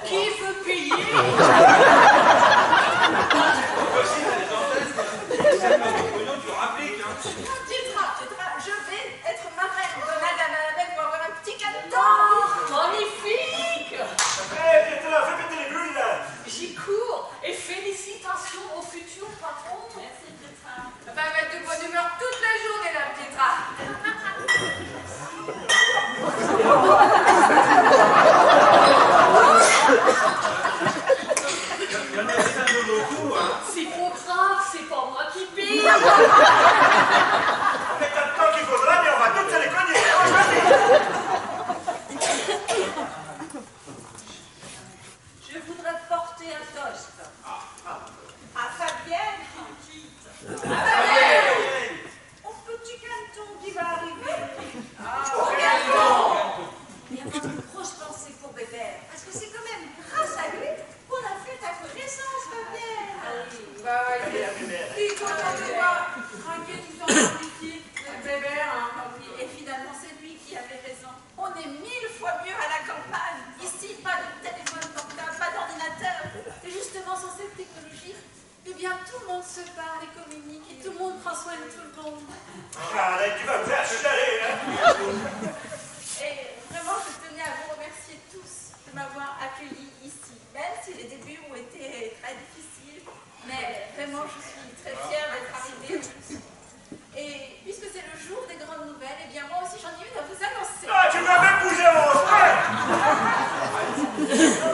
qui veut payer? Voici les antennes. C'est pas du pognon, tu rappliques, hein. Dietra, je vais être marraine. Donald à ma mère pour avoir un petit cadeau. Magnifique! Eh, Pietra, fais péter les bulles là. J'y cours et félicitations au futur patron. Merci, Petra. Elle va mettre de bonne humeur toute la journée, la Pietra. Il y en a déjà de beaucoup, hein. C'est pas grave, c'est pas moi qui paye. On est tant de temps qu'il faudra, mais on va toutes se les cogner. Je voudrais porter un toast. À Fabienne qui nous quitte. Au petit canton qui va arriver. Au canton. Et avoir une grosse pensée pour Bébert. Parce que c'est quand même grâce à lui qu'on a fait ta connaissance, Fabienne. Bah, il est content de voir. Tranquille, tu sors ici. Le bébé, hein. Et finalement, c'est lui qui avait raison. On est 1000 fois mieux à la campagne. Ici, pas de téléphone portable, pas d'ordinateur. Et justement, sans cette technologie, eh bien, tout le monde se parle et communique et tout le monde prend soin de tout le monde. Allez, tu vas me faire chialer, hein. Et vraiment, je tenais à vous remercier tous de m'avoir accueilli ici, même si les débuts ont été très difficiles. Mais vraiment, je suis très fière d'être arrivée. Et puisque c'est le jour des grandes nouvelles, eh bien moi aussi j'en ai une à vous annoncer. Ah, tu m'as même bougé en frère.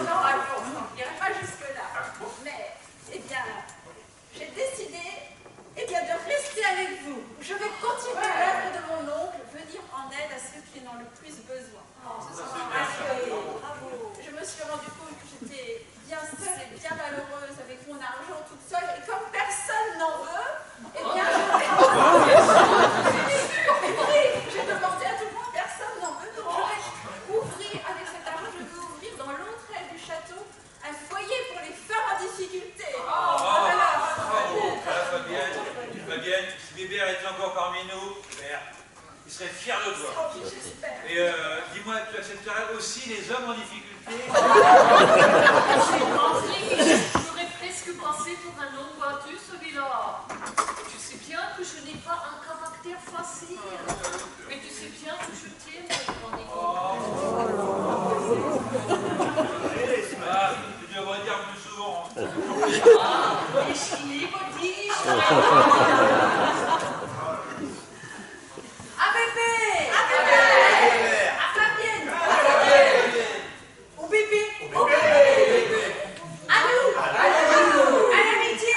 Non, allons, on n'irait pas jusque-là. Mais, eh bien, j'ai décidé, eh bien, de rester avec vous. Je vais continuer l'œuvre de mon oncle, venir en aide à ceux qui en ont le plus besoin. Parce que je me suis rendu compte que j'étais bien seule et bien malheureuse avec mon argent toute seule. Et comme personne n'en veut, eh bien, j'ai demandé à tout le monde, personne n'en veut. Donc, je vais ouvrir, avec cet argent, je vais ouvrir dans l'autre aile du château un foyer pour les femmes en difficulté. Fabienne, si Bébert était encore parmi nous, il serait fier de toi. J'espère. Et dis-moi, tu accepterais aussi les hommes en difficulté? J'aurais presque passé pour un homme battu, celui-là. Tu sais bien que je n'ai pas un caractère facile. Mais tu sais bien que je t'aime, mon Ah, tu devrais dire plus souvent. Ah, mais je l'ai dit. À bébé! À Fabienne! Au bébé! À nous! À l'amitié!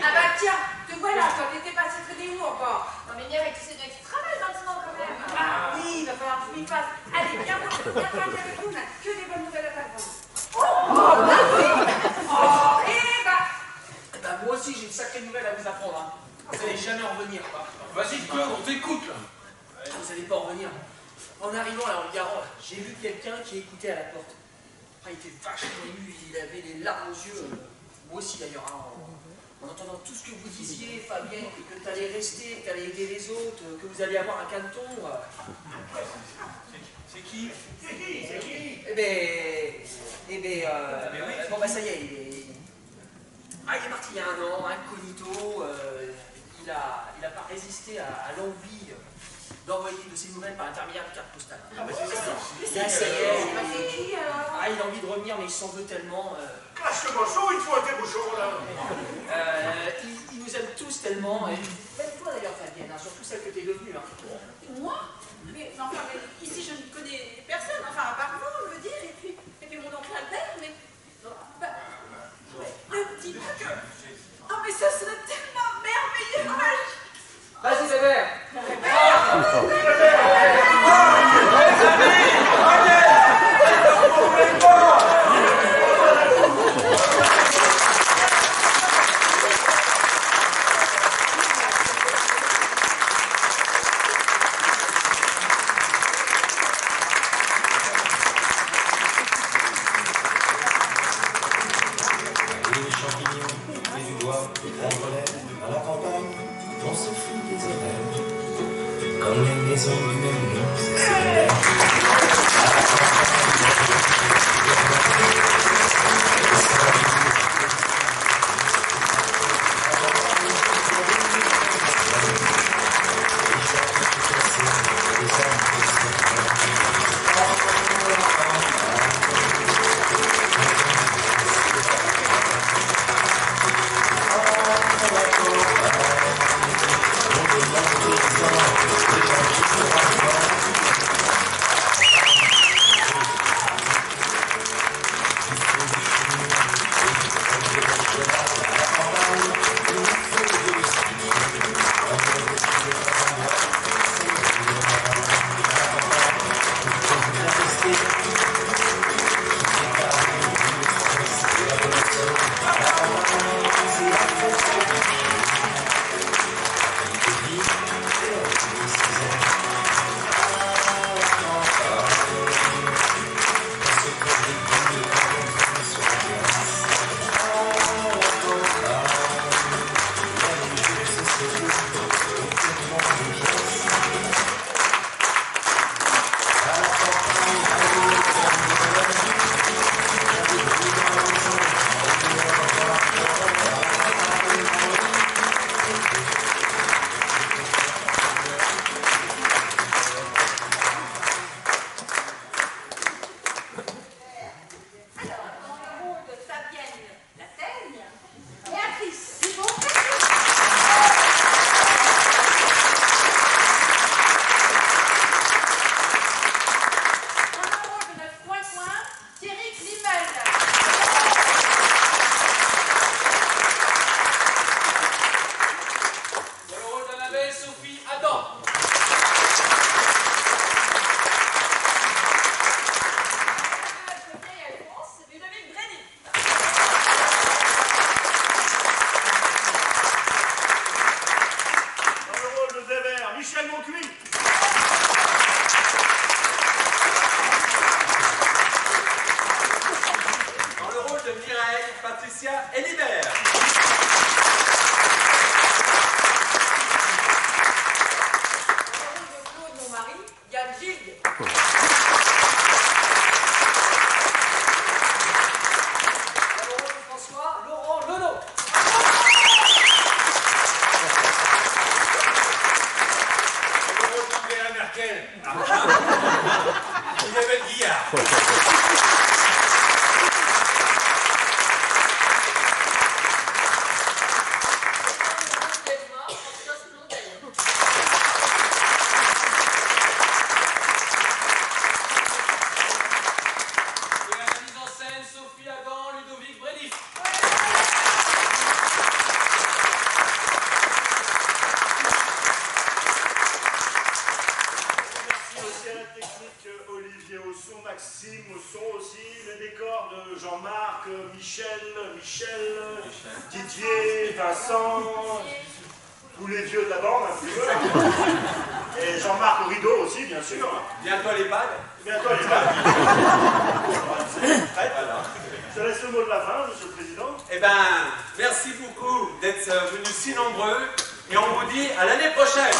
Ah bah tiens, te voilà, toi, t'étais passé traîner où encore? Non mais bien, mais tu sais bien qu'il travaille maintenant quand même. Ah oui, il va falloir que je m'y fasse. Allez, viens parler avec nous, on a que des bonnes nouvelles à t'apprendre. Bah, moi aussi, j'ai une sacrée nouvelle à vous apprendre. Hein. Vous n'allez jamais en revenir, quoi. Vas-y, Claude, on t'écoute, là. Vous n'allez pas en revenir. En arrivant là, en le garant, j'ai vu quelqu'un qui écoutait à la porte. Ah, il était vachement ému, il avait les larmes aux yeux. Moi aussi, d'ailleurs. Hein, en entendant tout ce que vous disiez, Fabienne, que tu allais rester, que tu allais aider les autres, que vous alliez avoir un canton. C'est qui? C'est qui? Eh ben, Eh bien, bon, bah ça y est, il est parti il y a 1 an, incognito. Il a pas résisté à l'envie d'envoyer de ses nouvelles par l'intermédiaire de carte postale. Ah, mais c'est ça. Là, ça y est. C'est qui alors? Ah, il a envie de revenir, mais il s'en veut tellement. Cache le bouchon, il faut un bouchon là. Il nous aime tous tellement. Et même toi d'ailleurs, Fabienne, hein, surtout celle que t'es devenue. Hein. Moi? Mais enfin, ici je ne connais personne, enfin à part vous, je veux dire, et puis mon oncle Albert, mais... Bah, le petit truc... Oh mais ce serait tellement merveilleux! Vas-y, Bébert. Didier, Vincent, tous les vieux de la bande un petit peu. Et Jean-Marc au rideau aussi, bien sûr. Bientôt les pads. Bientôt les pads. Je laisse le mot de la fin, Monsieur le Président. Eh ben, merci beaucoup d'être venus si nombreux et on vous dit à l'année prochaine.